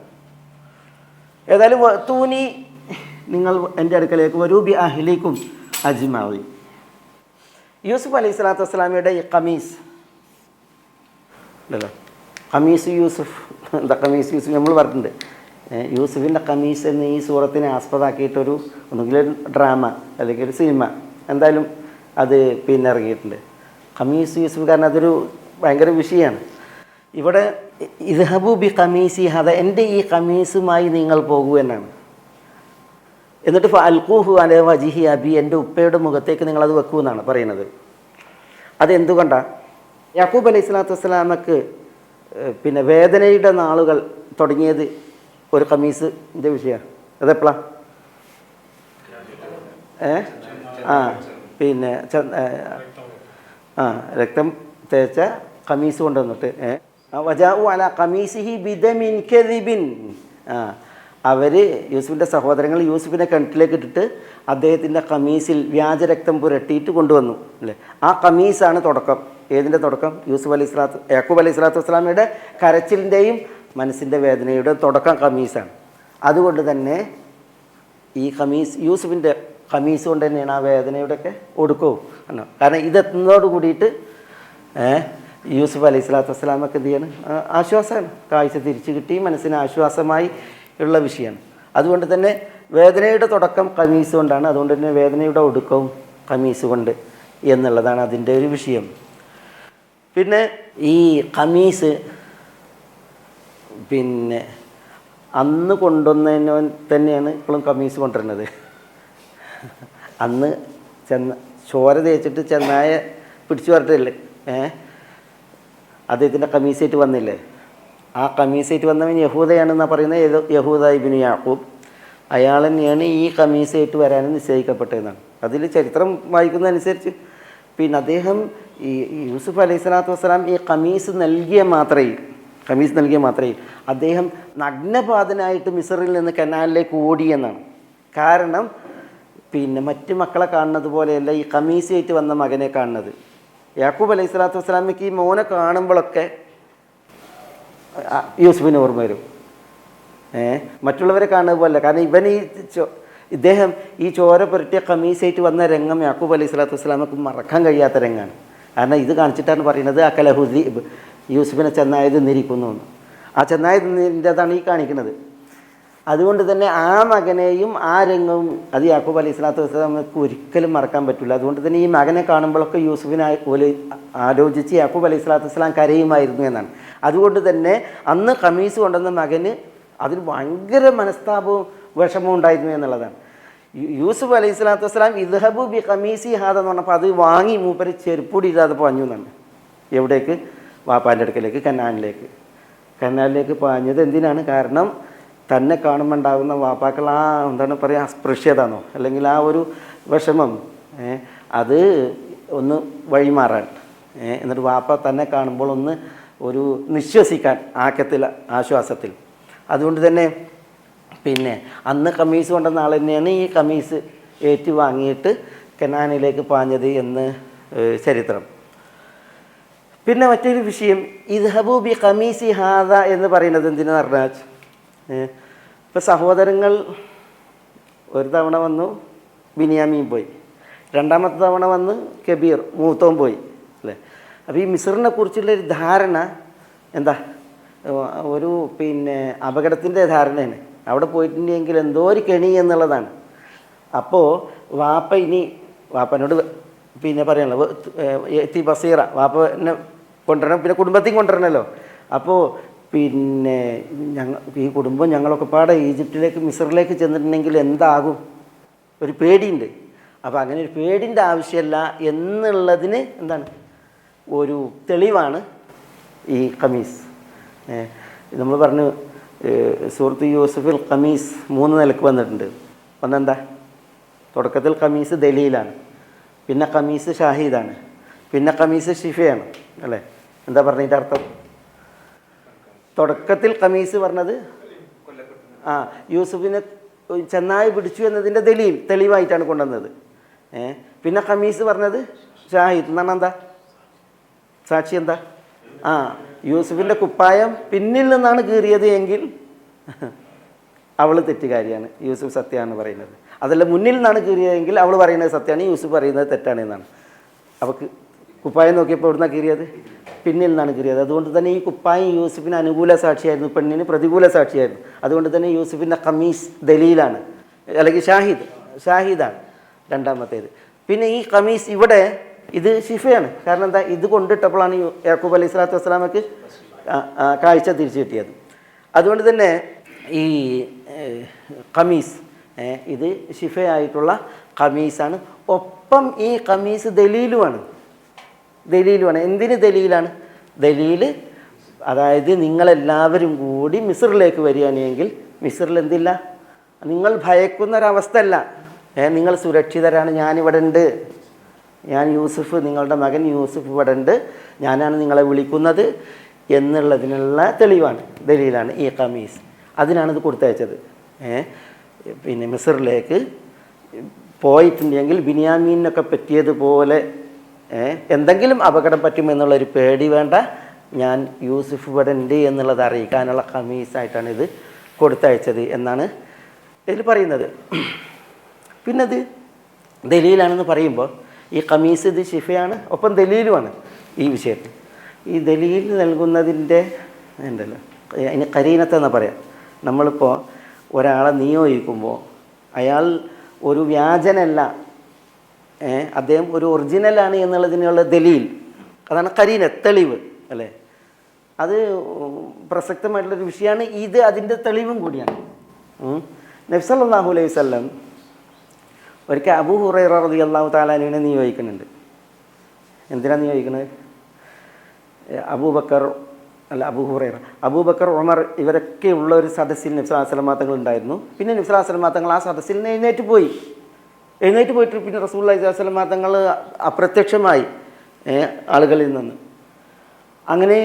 ഏതായാലും തൂനി നിങ്ങൾ എൻ്റെ അടുക്കലേക്ക് വരൂ, ബി അഹ്ലിക്കും അജ്മഈൻ. യൂസുഫ് അലൈഹി സ്വലാത്തു വസ്സലാമയുടെ ഈ ഖമീസ് അല്ലല്ലോ, ഖമീസ് യൂസുഫ്, എന്താ ഖമീസ് യൂസുഫ് നമ്മൾ പറഞ്ഞിട്ടുണ്ട്. യൂസുഫിൻ്റെ ഖമീസ് എന്ന് ഈ സൂറത്തിനെ ആസ്പദമാക്കിയിട്ടൊരു ഒന്നുകിൽ ഡ്രാമ അല്ലെങ്കിൽ ഒരു സിനിമ എന്തായാലും അത് പിന്നെ ഇറങ്ങിയിട്ടുണ്ട്. ഖമീസ് യൂസുഫ്, കാരണം അതൊരു ഭയങ്കര വിഷയമാണ്. ഇവിടെ ഇദ്ഹബു ബി ഖമീസി ഹദ, എൻ്റെ ഈ ഖമീസുമായി നിങ്ങൾ പോകൂ എന്നാണ്. എന്നിട്ട് ഫഅൽഖൂഹു അലാ വജ്ഹി അബി, എൻ്റെ ഉപ്പയുടെ മുഖത്തേക്ക് നിങ്ങളത് വെക്കൂ എന്നാണ് പറയുന്നത്. അതെന്തുകൊണ്ടാണ്? യാക്കൂബ് അലൈഹി സ്വലാത്തു വസ്സലാമക്ക് പിന്നെ വേദനയുടെ നാളുകൾ തുടങ്ങിയത് ഒരു ഖമീസിൻ്റെ വിഷയമാണ്. അതെപ്പോഴാണ്? പിന്നെ രക്തം തേച്ച ഖമീസ് കൊണ്ടുവന്നിട്ട് വജാഉ അലാ ഖമീസിഹി ബിദമിൻ കദിബിൻ, അവർ യൂസുഫിൻ്റെ സഹോദരങ്ങൾ യൂസുഫിനെ കിണറ്റിലേക്ക് ഇട്ടിട്ട് അദ്ദേഹത്തിൻ്റെ ഖമീസിൽ വ്യാജരക്തം പുരട്ടിയിട്ട് കൊണ്ടുവന്നു അല്ലേ. ആ ഖമീസാണ് തുടക്കം. ഏതിൻ്റെ തുടക്കം? യാക്കൂബ് അലൈഹി സ്വലാത്തു വസ്സലാമയുടെ കരച്ചിലിൻ്റെയും മനസ്സിൻ്റെ വേദനയുടെ തുടക്കം ഖമീസാണ്. അതുകൊണ്ട് തന്നെ ഈ ഖമീസ് യൂസുഫിൻ്റെ ഖമീസ് കൊണ്ട് തന്നെയാണ് ആ വേദനയുടെയൊക്കെ ഒടുക്കവും എന്നോ. കാരണം ഇതെത്തുന്നതോട് കൂടിയിട്ട് യൂസുഫ് അലൈഹി സ്വലാത്തു വസ്സലാമൊക്കെ എന്ത് ചെയ്യാണ്? ആശ്വാസമാണ്, കാഴ്ച തിരിച്ചു കിട്ടി, മനസ്സിന് ആശ്വാസമായി ഉള്ള വിഷയമാണ്. അതുകൊണ്ട് തന്നെ വേദനയുടെ തുടക്കം ഖമീസ് കൊണ്ടാണ്, അതുകൊണ്ട് തന്നെ വേദനയുടെ ഒടുക്കവും ഖമീസ് കൊണ്ട് എന്നുള്ളതാണ് അതിൻ്റെ ഒരു വിഷയം. പിന്നെ ഈ ഖമീസ് പിന്നെ അന്ന് കൊണ്ടുവന്നതിന് തന്നെയാണ് ഇപ്പോഴും ഖമീസ് കൊണ്ടുവരുന്നത്. അന്ന് ചോര തേച്ചിട്ട് ചെന്നായ പിടിച്ചു പറഞ്ഞില്ലേ, അദ്ദേഹത്തിൻ്റെ ഖമീസായിട്ട് വന്നില്ലേ, ആ ഖമീസായിട്ട് വന്നവൻ യഹൂദയാണെന്നാണ് പറയുന്നത്. യഹൂദ ഇബ്നു യാക്കൂബ്, അയാൾ തന്നെയാണ് ഈ ഖമീസായിട്ട് വരാനും നിശ്ചയിക്കപ്പെട്ടതെന്നാണ്. അതിൽ ചരിത്രം വായിക്കുന്നതനുസരിച്ച് പിന്നെ അദ്ദേഹം ഈ യൂസുഫ് അലൈഹി സ്വലാത്തു വസ്സലാം ഈ ഖമീസ് നൽകിയ മാത്രയിൽ അദ്ദേഹം നഗ്നപാതനായിട്ട് മിസ്റിൽ നിന്ന് കനാലിലേക്ക് ഓടിയെന്നാണ്. കാരണം പിന്നെ മറ്റ് മക്കളെ കാണുന്നത് പോലെയല്ല ഈ ഖമീസായിട്ട് വന്ന മകനെ കാണുന്നത്. യാക്കൂബ് അലൈഹി സ്വലാത്തു വസ്സലാമയ്ക്ക് ഈ മോനെ കാണുമ്പോഴൊക്കെ യൂസുഫിന് ഓർമ്മ വരും, മറ്റുള്ളവരെ കാണുന്നത് പോലെ. കാരണം ഇദ്ദേഹം ഈ ചോര പുരട്ടിയ ഖമീസായിട്ട് വന്ന രംഗം യാക്കൂബ് അലൈഹി സ്വലാത്തു വസ്സലാമക്ക് മറക്കാൻ കഴിയാത്ത രംഗമാണ്. കാരണം ഇത് കാണിച്ചിട്ടാണ് പറയുന്നത് അക്കലഹുദി യൂസുഫിനെ ചെന്നായത് നിന്നിരിക്കുന്നു എന്ന്. ആ ചെന്നായത് നിന്നതാണ് ഈ കാണിക്കുന്നത്. അതുകൊണ്ട് തന്നെ ആ മകനെയും ആ രംഗവും അത് യാക്കൂബ് അലൈഹി സ്വലാത്തു വസ്സലാം നമുക്ക് ഒരിക്കലും മറക്കാൻ പറ്റില്ല. അതുകൊണ്ട് തന്നെ ഈ മകനെ കാണുമ്പോഴൊക്കെ യൂസുഫിനെ പോലെ ആലോചിച്ച് യാക്കൂബ് അലൈഹി സ്വലാത്തു വസ്സലാം കരയുമായിരുന്നു എന്നാണ്. അതുകൊണ്ട് തന്നെ അന്ന് ഖമീസ് കൊണ്ടുവന്ന മകന് അതിന് ഭയങ്കര മനസ്താപവും വിഷമവും ഉണ്ടായിരുന്നു എന്നുള്ളതാണ്. യൂസുഫ് അലൈഹി സ്വലാത്തു വസ്സലാം ഇദ്ഹബു ബി ഖമീസി ഹാദ എന്ന് പറഞ്ഞപ്പോൾ അത് വാങ്ങി മൂപ്പര് ചെരുപ്പൂടി ഇല്ലാതെ പാഞ്ഞു എന്നാണ്. എവിടേക്ക്? വാപ്പാൻ്റെ അടുക്കലേക്ക്, കനാലിലേക്ക് പാഞ്ഞത് എന്തിനാണ്? കാരണം തന്നെ കാണുമ്പോൾ ഉണ്ടാകുന്ന വാപ്പാക്കൾ ആ എന്താണ് പറയുക, അസ്പൃശ്യതാണോ അല്ലെങ്കിൽ ആ ഒരു വിഷമം അത് ഒന്ന് വഴിമാറാൻ, എന്നിട്ട് വാപ്പ തന്നെ കാണുമ്പോൾ ഒന്ന് ഒരു നിശ്വസിക്കാൻ ആശ്വാസത്തിൽ. അതുകൊണ്ട് തന്നെ പിന്നെ അന്ന് ഖമീസ് കൊണ്ടുവന്ന ആൾ തന്നെയാണ് ഈ ഖമീസ് ഏറ്റ് വാങ്ങിയിട്ട് കനാനിലേക്ക് പാഞ്ഞത് എന്ന് ചരിത്രം. പിന്നെ മറ്റൊരു വിഷയം, ഇദ്ഹബു ബി ഖമീസി ഹാദ എന്ന് പറയുന്നത് എന്തിനാന്ന് പറഞ്ഞാൽ, ഇപ്പോൾ സഹോദരങ്ങൾ ഒരു തവണ വന്നു, ബിനിയാമീൻ പോയി. രണ്ടാമത്തെ തവണ വന്ന് കബീർ മൂത്തോൻ പോയി അല്ലേ. അപ്പോൾ ഈ മിസ്റിനെ കുറിച്ചുള്ളൊരു ധാരണ എന്താ, ഒരു പിന്നെ അപകടത്തിൻ്റെ ധാരണയാണ്. അവിടെ പോയിട്ടുണ്ടെങ്കിൽ എന്തോ ഒരു കെണി എന്നുള്ളതാണ്. അപ്പോൾ വാപ്പനോട് പിന്നെ പറയണല്ലോ, എത്തി ബസീറ, വാപ്പ എന്നെ കൊണ്ടുവരണം, പിന്നെ കുടുംബത്തെയും കൊണ്ടുവരണമല്ലോ. അപ്പോൾ പിന്നെ ഈ കുടുംബം ഞങ്ങളൊക്കെ പാടെ ഈജിപ്തിലേക്ക് മിസ്റിലേക്ക് ചെന്നിട്ടുണ്ടെങ്കിൽ എന്താകും, ഒരു പേടിയുണ്ട്. അപ്പോൾ അങ്ങനെ ഒരു പേടിൻ്റെ ആവശ്യമില്ല എന്നുള്ളതിന് എന്താണ് ഒരു തെളിവാണ് ഈ ഖമീസ്. നമ്മൾ പറഞ്ഞു സൂറത്ത് യൂസുഫിൽ ഖമീസ് 3 നിലക്ക് വന്നിട്ടുണ്ട്. ഒന്നെന്താ, തുടക്കത്തിൽ ഖമീസ് ദലീലാണ്, പിന്നെ ഖമീസ് ഷാഹിദാണ്, പിന്നെ ഖമീസ് ഷിഫയാണ് അല്ലേ. എന്താ പറഞ്ഞതിൻ്റെ അർത്ഥം? തുടക്കത്തിൽ ഖമീസ് പറഞ്ഞത് യൂസുഫിനെ ചെന്നായി പിടിച്ചു എന്നതിൻ്റെ തെളിവായിട്ടാണ് കൊണ്ടുവന്നത്. പിന്നെ ഖമീസ് പറഞ്ഞത് ഷാഹിദ് എന്നാണ്. എന്താ സാക്ഷി? എന്താ? യൂസുഫിൻ്റെ കുപ്പായം പിന്നിൽ നിന്നാണ് കീറിയത് എങ്കിൽ അവൾ തെറ്റുകാരിയാണ്, യൂസുഫ് സത്യമാണ് പറയുന്നത്. അതല്ല മുന്നിൽ നിന്നാണ് കീറിയതെങ്കിൽ അവൾ പറയുന്നത് സത്യമാണ്, യൂസുഫ് പറയുന്നത് തെറ്റാണ് എന്നാണ്. അവൾക്ക് കുപ്പായം നോക്കിയപ്പോൾ എവിടുന്നാണ് കീറിയത്? പിന്നിൽ നിന്നാണ് കീറിയത്. അതുകൊണ്ട് തന്നെ ഈ കുപ്പായം യൂസുഫിന് അനുകൂല സാക്ഷിയായിരുന്നു, പെണ്ണിന് പ്രതികൂല സാക്ഷിയായിരുന്നു. അതുകൊണ്ട് തന്നെ യൂസുഫിൻ്റെ ഖമീസ് ദലീലാണ്, അല്ലെങ്കിൽ ഷാഹിദാണ് രണ്ടാമത്തേത്. പിന്നെ ഈ ഖമീസ് ഇവിടെ ഇത് ഷിഫയാണ്. കാരണം എന്താ, ഇത് കൊണ്ടിട്ടപ്പോഴാണ് യാക്കൂബ് അലൈഹി സ്വലാത്തു വസ്സലാമക്ക് കാഴ്ച തിരിച്ചു കിട്ടിയത്. അതുകൊണ്ട് തന്നെ ഈ ഖമീസ് ഇത് ഷിഫയായിട്ടുള്ള ഖമീസാണ്. ഒപ്പം ഈ ഖമീസ് ദലീലുമാണ്. എന്തിന് ദലീലാണ്? ദലീല് അതായത് നിങ്ങളെല്ലാവരും കൂടി മിസ്റിലേക്ക് വരികയാണെങ്കിൽ മിസ്റിൽ എന്തില്ല, നിങ്ങൾ ഭയക്കുന്നൊരവസ്ഥ അല്ല, നിങ്ങൾ സുരക്ഷിതരാണ്, ഞാനിവിടെ ഉണ്ട്, ഞാൻ യൂസുഫ്, നിങ്ങളുടെ മകൻ യൂസുഫ് ഇവിടെ ഉണ്ട്, ഞാനാണ് നിങ്ങളെ വിളിക്കുന്നത് എന്നുള്ളതിനുള്ള തെളിവാണ്, ദലീലാണ് ഈ ഖമീസ്. അതിനാണിത് കൊടുത്തയച്ചത്. പിന്നെ മിസ്റിലേക്ക് പോയിട്ടുണ്ടെങ്കിൽ ബിനിയാമീനൊക്കെ പറ്റിയതുപോലെ എന്തെങ്കിലും അപകടം പറ്റുമെന്നുള്ളൊരു പേടി വേണ്ട, ഞാൻ യൂസുഫ് ഇവിടെ ഉണ്ട് എന്നുള്ളത് അറിയിക്കാനുള്ള ഖമീസായിട്ടാണ് ഇത് കൊടുത്തയച്ചത് എന്നാണ് ഇതിൽ പറയുന്നത്. പിന്നെ ഇത് ദലീലാണെന്ന് പറയുമ്പോൾ ഈ ഖമീസ് ഇത് ഷിഫയാണ്, ഒപ്പം ദലീലുമാണ് ഈ വിഷയത്തിൽ. ഈ ദലീൽ നൽകുന്നതിൻ്റെ ഉണ്ടല്ലോ, അതിന് കരീനത്തെന്ന് പറയാം. നമ്മളിപ്പോൾ ഒരാളെ നിയോഗിക്കുമ്പോൾ അയാൾ ഒരു വ്യാജനല്ല, അദ്ദേഹം ഒരു ഒറിജിനലാണ് എന്നുള്ളതിനുള്ള ദലീൽ, അതാണ് കരീന, തെളിവ് അല്ലേ. അത് പ്രസക്തമായിട്ടുള്ളൊരു വിഷയമാണ്. ഇത് അതിൻ്റെ തെളിവും കൂടിയാണ്. നബി സല്ലല്ലാഹു അലൈഹി വസല്ലം ഒരിക്കൽ അബൂ ഹുറൈറ റളിയല്ലാഹു തആല അൻഹുവിനെ നിയോഗിക്കുന്നുണ്ട്. എന്തിനാണ് നിയോഗിക്കുന്നത്? അബൂബക്കർ ഉമർ ഇവരൊക്കെ ഉള്ള ഒരു സദസ്സിൽ നബി സല്ലല്ലാഹു അലൈഹി വസല്ലം തങ്ങൾ ഉണ്ടായിരുന്നു. പിന്നെ നബി സല്ലല്ലാഹു അലൈഹി വസല്ലം തങ്ങൾ ആ സദസ്സിൽ നിന്ന് എഴുന്നേറ്റ് പോയിട്ട് പിന്നെ റസൂലുള്ളാഹി സ്വല്ലല്ലാഹു അലൈഹി വസല്ലം തങ്ങൾ അപ്രത്യക്ഷമായി ആളുകളിൽ നിന്ന്. അങ്ങനെ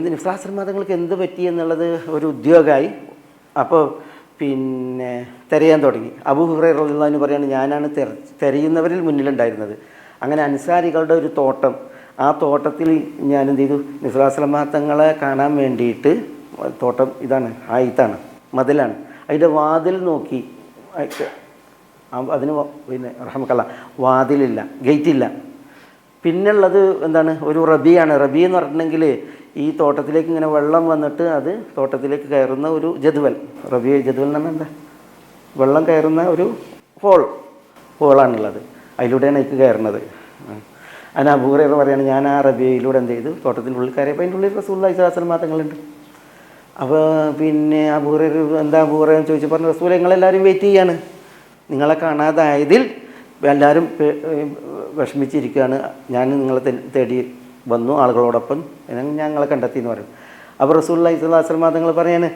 നബി സല്ലല്ലാഹു അലൈഹി വസല്ലം തങ്ങൾക്ക് എന്ത് പറ്റി എന്നുള്ളത് ഒരു ഉദ്യോഗമായി. അപ്പോൾ പിന്നെ തിരയാൻ തുടങ്ങി. അബൂ ഹുറൈറ റളിയല്ലാഹു അൻഹു പറയാണ്, ഞാനാണ് തിരയുന്നവരിൽ മുന്നിലുണ്ടായിരുന്നത്. അങ്ങനെ അൻസാരികളുടെ ഒരു തോട്ടം, ആ തോട്ടത്തിൽ ഞാൻ എന്ത് ചെയ്തു, നബി സല്ലല്ലാഹു അലൈഹി വസല്ലം തങ്ങളെ കാണാൻ വേണ്ടിയിട്ട്, തോട്ടം ഇതാണ്, ആയിത്താണ്, മതിലാണ്, അതിൻ്റെ വാതിൽ നോക്കി, അതിന് പിന്നെ റഹ്മക്കല്ലാഹ് വാതിലില്ല, ഗേറ്റില്ല. പിന്നുള്ളത് എന്താണ്, ഒരു റബിയാണ്. റബി എന്ന് പറഞ്ഞിട്ടുണ്ടെങ്കിൽ ഈ തോട്ടത്തിലേക്ക് ഇങ്ങനെ വെള്ളം വന്നിട്ട് അത് തോട്ടത്തിലേക്ക് കയറുന്ന ഒരു ജദ്വൽ. റബി ജദ്വൽ എന്ന് പറഞ്ഞാൽ എന്താ, വെള്ളം കയറുന്ന ഒരു ഹോളാണുള്ളത്, അതിലൂടെയാണ് എനിക്ക് കയറുന്നത്. അതിന് അബൂ ഹുറൈറ പറയുകയാണ്, ഞാൻ ആ റബിയിലൂടെ എന്ത് ചെയ്തു, തോട്ടത്തിൻ്റെ ഉള്ളിൽ കയറിയപ്പോൾ അതിൻ്റെ ഉള്ളിൽ റസൂലുള്ളാഹി സ്വല്ലല്ലാഹു അലൈഹി വസല്ലം തങ്ങളുണ്ട്. അപ്പോൾ പിന്നെ അബൂ ഹുറൈറ എന്താ അബൂ ഹുറൈറ ചോദിച്ചു, പറഞ്ഞു റസൂലെ നിങ്ങളെല്ലാവരും വെയിറ്റ് ചെയ്യാണ്, നിങ്ങളെ കാണാതായതിൽ എല്ലാവരും വിഷമിച്ചിരിക്കുകയാണ്, ഞാൻ നിങ്ങളെ തേടി വന്നു ആളുകളോടൊപ്പം, ഞങ്ങളെ കണ്ടെത്തി എന്ന് പറയും. അപ്പോൾ റസൂലുള്ളാഹി സ്വല്ലല്ലാഹു അലൈഹി വസല്ലം തങ്ങൾ പറയാണ്,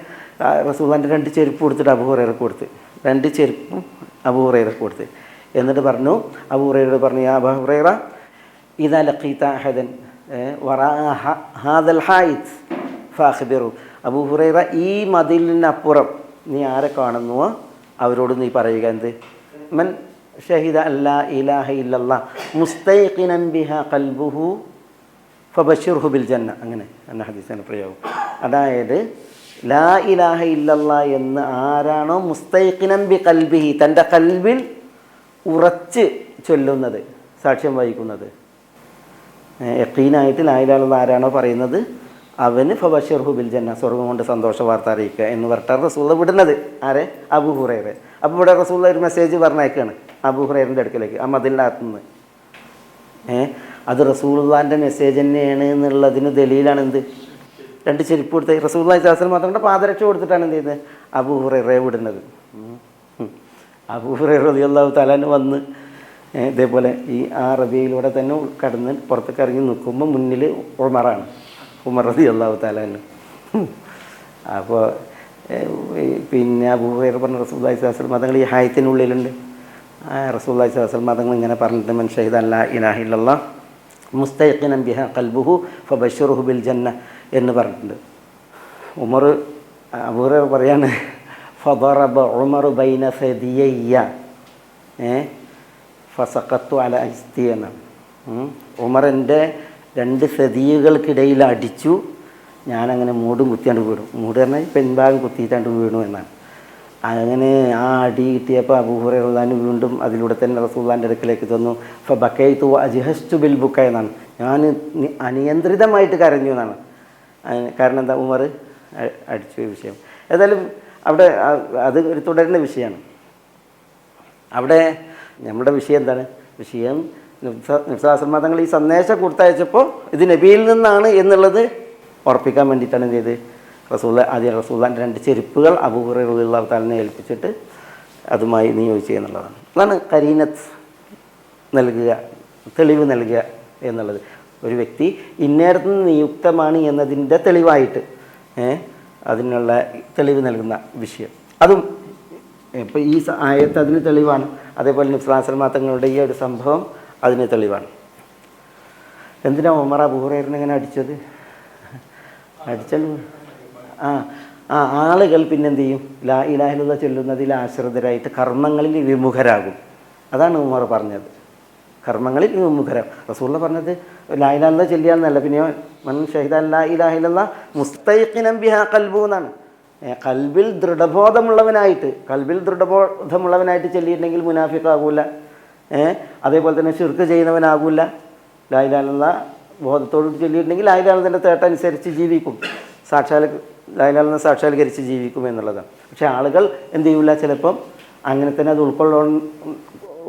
റസൂലുള്ളാഹിൻ്റെ 2 ചെരുപ്പ് കൊടുത്തിട്ട് അബൂ ഹുറൈറക്ക് കൊടുത്ത്, 2 ചെരുപ്പും അബൂ ഹുറൈറക്ക് കൊടുത്ത്. എന്നിട്ട് പറഞ്ഞു, അബൂ ഹുറൈറ പറഞ്ഞു, യാ അബൂ ഹുറൈറ ഇദാ ലഖീത അഹദൻ വറാഅ ഹാദൽ ഹായിത്ത് ഫഅഖ്ബിറു. അബൂ ഹുറൈറ ഈ മതിലിനപ്പുറം നീ ആരെ കാണുന്നുവോ അവരോട് നീ പറയുക, എന്ത്, മൻ ഷഹിദ അല്ലാ ഇലാഹ ഇല്ലല്ലാഹ് മുസ്തൈഖിനൻ ബിഹാ ഖൽബുഹു ഫബശ്ശിർഹു ബിൽ ജന്ന. അങ്ങനെ എന്ന ഹദീസിന് പ്രയോഗം. അതായത് ലാ ഇലാഹ ഇല്ലല്ലാഹ് എന്ന് ആരാണോ മുസ്തൈഖിനൻ ബി ഖൽബിഹി, തൻ്റെ കൽബിൽ ഉറച്ച് ചൊല്ലുന്നത്, സാക്ഷ്യം വഹിക്കുന്നത്, യഖീനായിട്ട് ലാ ഇലാഹ ഇല്ലല്ലാഹ് ആരാണോ പറയുന്നത് അവന് ഫബശ്ശിർഹു ബിൽ ജന്ന, സ്വർഗ്ഗം കൊണ്ട് സന്തോഷ വാർത്ത അറിയിക്കുക എന്ന് പറഞ്ഞിട്ടാണ് റസൂൽ വിടുന്നത്. ആരെ? അബൂ ഹുറൈറ. അപ്പോൾ ഇവിടെ റസൂൽ ഒരു മെസ്സേജ് പറഞ്ഞേക്കാണ് അബൂ ഹുറൈറൻ്റെ അടുക്കലേക്ക്, ആ മദിലിനകത്തുനിന്ന്. അത് റസൂലുള്ളാഹിൻ്റെ മെസ്സേജ് തന്നെയാണ് എന്നുള്ളതിന് ദലീലാണ് എന്ത്, 2 ചെരുപ്പ് കൊടുത്ത് റസൂലുള്ളാഹി സ്വല്ലല്ലാഹു അലൈഹി വസല്ലം മാത്രം പാദരക്ഷ കൊടുത്തിട്ടാണ് എന്ത് ചെയ്യുന്നത്, അബൂ ഹുറൈറയെ വിടുന്നത്. അബൂ ഹുറൈറ റളിയല്ലാഹു തആല അൻഹു വന്ന് ഇതേപോലെ ഈ ആ റബിയിലൂടെ തന്നെ കടന്ന് പുറത്തേക്ക് ഇറങ്ങി നിൽക്കുമ്പോൾ മുന്നിൽ ഉമറാണ്, ഉമർ റളിയല്ലാഹു തആല അൻഹു. അപ്പോൾ പിന്നെ അബൂ ഹുറൈറ പറഞ്ഞ റസൂലുള്ളാഹി സ്വല്ലല്ലാഹു അലൈഹി വസല്ലം തങ്ങൾ ഈ ഹായത്തിനുള്ളിലുണ്ട്. റസൂലുള്ളാഹി സ്വല്ലല്ലാഹു അലൈഹി വസല്ലം തങ്ങൾ ഇങ്ങനെ പറഞ്ഞിട്ട്, മൻ ഷഹിദ അല്ലാ ഇലാഹ ഇല്ലല്ലാഹ് മുസ്തൈഖിനൻ ബിഹാ ഖൽബുഹു ഫബശ്ശിർഹു ബിൽ ജന്ന എന്ന് പറഞ്ഞിട്ടുണ്ട്. ഉമർ അബൂ ഹുറൈറ പറയാണ്, ഫദറബ ഉമർ ബൈന സദിയയ്യ ഫസഖത്തു അല ഇസ്തി എന്നാണ്. ഉമർ എൻ്റെ 2 സദിയകൾക്കിടയിൽ അടിച്ചു, ഞാനങ്ങനെ മൂടും കുത്തിയാണ്ട് വീണു. മൂട് പറഞ്ഞാൽ പെൺഭാഗം കുത്തിയിട്ടാണ്ട് വീണു എന്നാണ്. അങ്ങനെ ആ അടി കിട്ടിയപ്പോൾ അബൂ ഹുറൈറ റളിയല്ലാഹു വീണ്ടും അതിലൂടെ തന്നെ റസൂലുള്ളാഹിൻ്റെ അടുക്കലേക്ക് തന്നു. ഫബക്കൈതു വഅജ്ഹസ്തു ബിൽ ബുക്ക എന്നാണ്, ഞാൻ അനിയന്ത്രിതമായിട്ട് കരഞ്ഞു എന്നാണ്. കാരണം എന്താ, ഉമർ അടിച്ചു വിഷയം. ഏതായാലും അവിടെ അത് ഒരു തുടരുന്ന വിഷയമാണ്. അവിടെ നമ്മുടെ വിഷയം എന്താണ്, വിഷയം നബി തങ്ങൾ ഈ സന്ദേശം കൊടുത്തയച്ചപ്പോൾ ഇത് നബിയിൽ നിന്നാണ് എന്നുള്ളത് ഉറപ്പിക്കാൻ വേണ്ടിയിട്ടാണ് എന്ത് ചെയ്ത് റസൂലുള്ളാഹിൻ്റെ 2 ചെരുപ്പുകൾ അബൂ ഹുറൈറ റളിയല്ലാഹു തആല ഏൽപ്പിച്ചിട്ട് അതുമായി നിയോഗിക്കുക എന്നുള്ളതാണ്. അതാണ് ഖരീനത്ത് നൽകുക, തെളിവ് നൽകുക എന്നുള്ളത്. ഒരു വ്യക്തി ഇന്നേടത്ത് നിന്ന് നിയുക്തമാണ് എന്നതിൻ്റെ തെളിവായിട്ട് അതിനുള്ള തെളിവ് നൽകുന്ന വിഷയം. അതും ഇപ്പോൾ ഈ ആയത്ത് അതിന് തെളിവാണ്. അതേപോലെ നബി സ്വല്ലല്ലാഹു അലൈഹി വസല്ലം തങ്ങളുടെ ഈ ഒരു സംഭവം അതിന് തെളിവാണ്. എന്തിനാ ഉമർ അബൂ ഹുറൈറനെ ഇങ്ങനെ അടിച്ചത്? അടിച്ചല്ലോ ആളുകൾ പിന്നെന്ത് ചെയ്യും, ലാ ഇലാഹ ഇല്ലല്ലാഹ് ചൊല്ലുന്നതിൽ ആശ്രിതരായിട്ട് കർമ്മങ്ങളിൽ വിമുഖരാകും. അതാണ് ഉമർ പറഞ്ഞത്, കർമ്മങ്ങളിൽ വിമുഖരാകും. റസൂലുള്ളാഹി പറഞ്ഞത് ലാ ഇലാഹ ഇല്ലല്ലാഹ് ചൊല്ലിയാന്നല്ല, പിന്നെ മൻ ഷഹിദ ലാ ഇലാഹ ഇല്ലല്ലാഹ് മുസ്തൈഖിനൻ ബിഹാ ഖൽബു എന്നാണ്. കൽബിൽ ദൃഢബോധമുള്ളവനായിട്ട് ചൊല്ലിയിട്ടുണ്ടെങ്കിൽ മുനാഫിഖാകൂല. അതേപോലെ തന്നെ ശിർക്ക് ചെയ്യുന്നവനാകൂല. ലാ ഇലാഹ ഇല്ലല്ലാഹ് ബോധത്തോട് ചൊല്ലിയിട്ടുണ്ടെങ്കിൽ ലാ ഇലാഹ ഇല്ലല്ലാഹിന്റെ തേട്ടനുസരിച്ച് ജീവിക്കും, ലാ ഇലാഹ ഇല്ലല്ലാഹ് സാക്ഷാത്കരിച്ച് ജീവിക്കും എന്നുള്ളതാണ്. പക്ഷേ ആളുകൾ എന്ത് ചെയ്യില്ല, ചിലപ്പം അങ്ങനെ തന്നെ അത്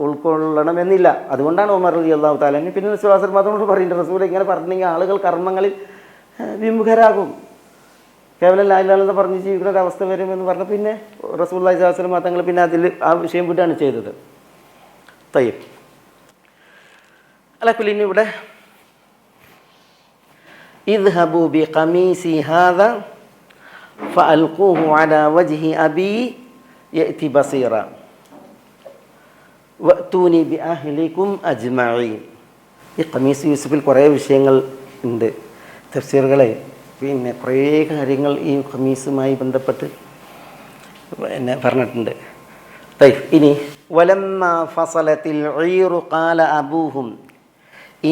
ഉൾക്കൊള്ളണമെന്നില്ല. അതുകൊണ്ടാണ് ഉമർ റളിയല്ലാഹു തആല പിന്നെ വിശ്വാസം മാത്രമോട് പറയുന്നുണ്ട്, റസൂൽ ഇങ്ങനെ പറഞ്ഞെങ്കിൽ ആളുകൾ കർമ്മങ്ങളിൽ വിമുഖരാകും, കേവലം ലാ ഇലാഹ ഇല്ലല്ലാഹ് പറഞ്ഞ് ജീവിക്കുന്ന ഒരു അവസ്ഥ വരുമെന്ന് പറഞ്ഞ പിന്നെ റസൂലുള്ളാഹി സ്വല്ലല്ലാഹു അലൈഹി വസല്ലം തങ്ങൾ പിന്നെ അതിൽ ആ വിഷയം വിട്ടാണ് ചെയ്തത്. തയ്യബ് അലക്കുലിന് ഇവിടെ ഇദ്ഹബു ബി ഖമീസി ഹാദാ ഫഅൽഖൂഹു അലാ വജ്ഹി അബീ യഅതി ബസീറ വഅതൂനി ബി അഹ്ലികും അജ്മഈൻ. ഈ ഖമീസ് യൂസുഫിൽ കുറേ വിഷയങ്ങൾ ഉണ്ട്. തഫ്സീറുകളെ പിന്നെ കുറേ കാര്യങ്ങൾ ഈ ഖമീസുമായി ബന്ധപ്പെട്ട് പിന്നെ പറഞ്ഞിട്ടുണ്ട്. ഇനി വലമ്മ ഫസലത്തിൽ ഈറു ഖാല അബൂഹും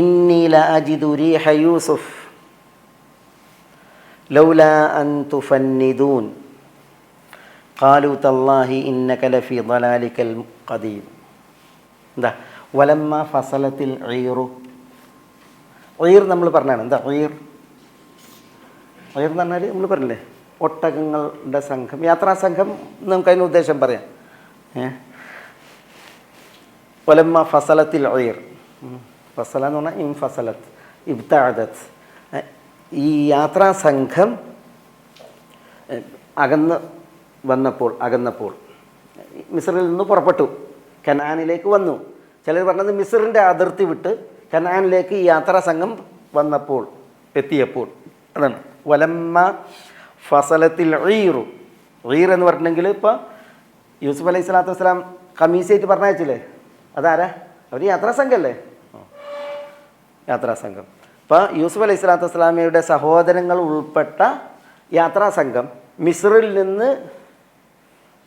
ഇന്നി ലഅജിദു റീഹ യൂസുഫ് ലൗലാ അൻ തുഫന്നിദൂൻ ഖാലൂ തല്ലാഹി ഇന്നക ലഫീ ളലാലിക്കൽ ഖദീം. എന്താ വലമ്മ ഫസലത്തിൽ ഈറു, ഒയർ നമ്മൾ പറഞ്ഞാണ്. എന്താ ഒയർ? ഒയർ എന്ന് പറഞ്ഞാൽ നമ്മൾ പറഞ്ഞില്ലേ, ഒട്ടകങ്ങളുടെ സംഘം, യാത്രാ സംഘം നമുക്ക് അതിന് ഉദ്ദേശം പറയാം. വലമ്മ ഫസലത്തിൽ ഒയർ, ഫസല എന്ന് പറഞ്ഞാൽ ഇൻഫസലത്ത്, ഇബ്താദത്ത്. ഈ യാത്രാ സംഘം അകന്നപ്പോൾ മിസ്റിൽ നിന്ന് പുറപ്പെട്ടു, കനാനിലേക്ക് വന്നു. ചിലർ പറഞ്ഞത് മിസ്റിൻ്റെ അതിർത്തി വിട്ട് കനാനിലേക്ക് ഈ യാത്രാ സംഘം എത്തിയപ്പോൾ അതാണ് വലമ്മ ഫസലത്തിൽ ഈറു. ഈർ എന്ന് പറഞ്ഞിട്ടുണ്ടെങ്കിൽ ഇപ്പോൾ യൂസുഫ് അലൈഹി സ്വലാത്തു വസ്സലാം കമീസായിട്ട് പറഞ്ഞയച്ചില്ലേ, അതാരാ? അവർ യാത്രാ സംഘമല്ലേ, യാത്രാ സംഘം. ഇപ്പോൾ യൂസുഫ് അലൈഹി സ്വലാത്തു വസ്സലാമയുടെ സഹോദരങ്ങൾ ഉൾപ്പെട്ട യാത്രാ സംഘം മിസ്റിൽ നിന്ന്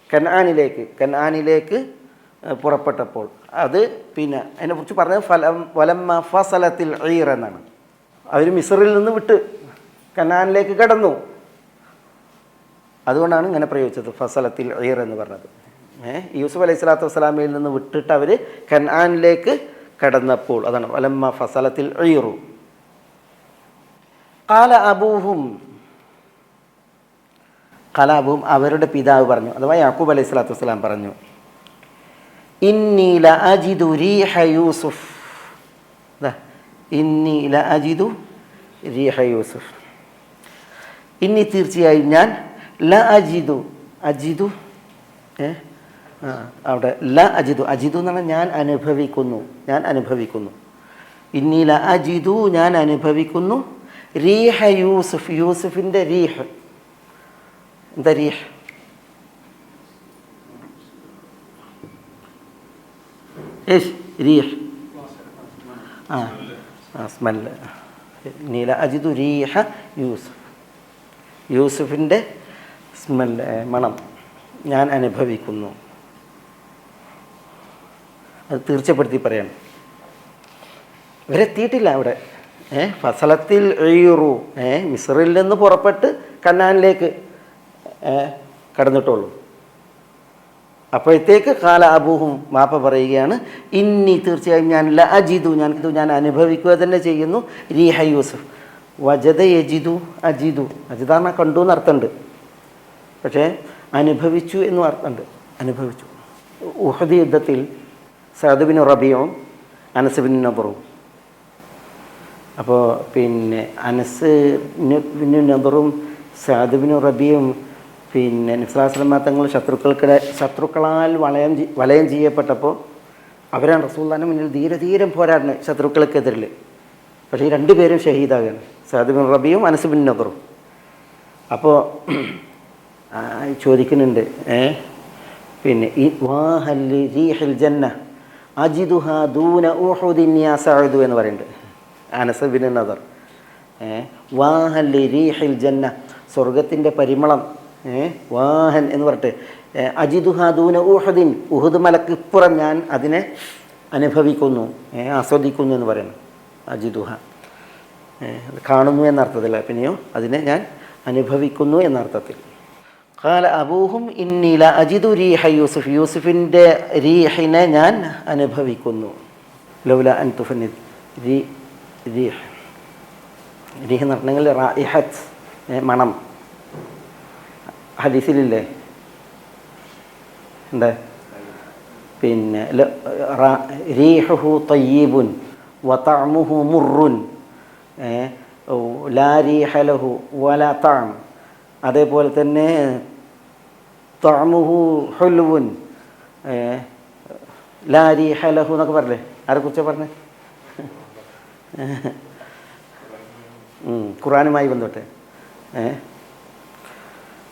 കനാനിലേക്ക് പുറപ്പെട്ടപ്പോൾ അത് പിന്നെ അതിനെക്കുറിച്ച് പറഞ്ഞത് വലമ്മ ഫസലത്തിൽ ഈർ എന്നാണ്. അവർ മിസ്റിൽ നിന്ന് വിട്ട് കനാനിലേക്ക് കടന്നു. അതുകൊണ്ടാണ് ഇങ്ങനെ പ്രയോഗിച്ചത് ഫസലത്തിൽ ഈർ എന്ന് പറഞ്ഞത്. യൂസുഫ് അലൈഹി സ്വലാത്തു വസ്സലാമയിൽ നിന്ന് വിട്ടിട്ട് അവർ കനാനിലേക്ക് കടന്നപ്പോൾ അതാണ് വലമ്മ ഫസലത്തിൽ ഈറു. ഖാല അബൂഹും അവരുടെ പിതാവ് പറഞ്ഞു, അഥവാ യാക്കൂബ് അലൈഹി സ്വലാത്തു വസ്സലാം പറഞ്ഞു, ഇന്നി ലഅജിദു റീഹ യൂസുഫ്. ഇന്നി ലഅജിദു റീഹ യൂസുഫ്. ഇന്നി തീർച്ചയായും ഞാൻ ലഅജിദു അവിടെ അജിദു എന്ന് പറഞ്ഞാൽ ഞാൻ അനുഭവിക്കുന്നു. ഇന്നി ലഅജിദു ഞാൻ അനുഭവിക്കുന്നു റീഹ യൂസുഫ്, യൂസുഫിൻ്റെ റീഹ്. എന്താ റീഹ്? റീഹ് സ്മെല്ല്. നീല അജിദു റീഹ യൂസുഫിൻ്റെ സ്മെല്ല്, മണം ഞാൻ അനുഭവിക്കുന്നു. അത് തീർച്ചപ്പെടുത്തി പറയണം. ഇവരെത്തിയിട്ടില്ല അവിടെ. ഫസലത്തിൽ ഈറു, മിസ്റിൽ നിന്ന് പുറപ്പെട്ട് കനാനിലേക്ക് കടന്നിട്ടുള്ളൂ. അപ്പോഴത്തേക്ക് കാല അബൂഹും വാപ്പ പറയുകയാണ്, ഇന്നി തീർച്ചയായും ഞാൻ ഞാൻ അനുഭവിക്കുക തന്നെ ചെയ്യുന്നു റീഹ യൂസുഫ്. വജദ യജിദു അജിദാർണ കണ്ടു എന്ന് അർത്ഥമുണ്ട്, പക്ഷേ അനുഭവിച്ചു എന്നും അർത്ഥമുണ്ട്. അനുഭവിച്ചു. ഉഹദ് യുദ്ധത്തിൽ സഅദ് ബിൻ റബീഉം അനസ് ബിൻ നദറും, അപ്പോൾ പിന്നെ അനസ് ബിൻ നദറും സഅദ് ബിൻ റബീഉം പിന്നെ നബി സ്വല്ലല്ലാഹു അലൈഹി വസല്ലം തങ്ങൾ ശത്രുക്കളാൽ വലയം ചെയ്യപ്പെട്ടപ്പോൾ അവരാണ് റസൂലുള്ളാഹിന്റെ മുന്നിൽ ധീരം പോരാടുന്നത് ശത്രുക്കൾക്കെതിരിൽ. പക്ഷേ ഈ രണ്ടുപേരും ഷഹീദാകാണ്, സഅദ് ബിൻ റബീഉം അനസ് ബിൻ നദറും. അപ്പോൾ ചോദിക്കുന്നുണ്ട്, പിന്നെ വാഹൽ റീഹൽ ജന്ന അജിദുഹാ ദൂന ഉഹുദിൻ യാ സഅദ് എന്ന് പറയുന്നുണ്ട് അനസ് ബിൻ നദർ. വാഹൽ റീഹൽ ജന്ന, സ്വർഗത്തിൻ്റെ പരിമളം, വാഹൻ എന്ന് പറഞ്ഞിട്ട് അജിദുഹാ ദൂന ഉഹുദിൻ, ഉഹുദ് മലക്ക് ഇപ്പുറം ഞാൻ അതിനെ അനുഭവിക്കുന്നു, ആസ്വദിക്കുന്നു എന്ന് പറയുന്നു. അജിദുഹ കാണുന്നു എന്നർത്ഥത്തില്ല, പിന്നെയോ അതിനെ ഞാൻ അനുഭവിക്കുന്നു എന്നർത്ഥത്തിൽ. ഖാല അബൂഹും ഇന്നി ലഅജിദു റീഹ യൂസുഫ്, യൂസുഫിൻ്റെ റീഹിനെ ഞാൻ അനുഭവിക്കുന്നു. ലൗല അൻ തുഫന്നിദ്, റീഹ് എന്ന് പറഞ്ഞെങ്കിൽ റായിഹത്ത്, മണം. ഹദീസിലില്ലേ എന്താ, പിന്നെ റീഹുഹു തയ്യിബുൻ വതഅമുഹു മുർറുൻ ലാ റീഹ ലഹു വലാ തഅം. അതേപോലെ തന്നെ തഅമുഹു ഹുൽവുൻ ലാ റീഹ ലഹു എന്നൊക്കെ പറഞ്ഞില്ലേ, ആരെക്കുറിച്ചാണ് പറഞ്ഞത്? ഖുർആനുമായി ബന്ധപ്പെട്ട്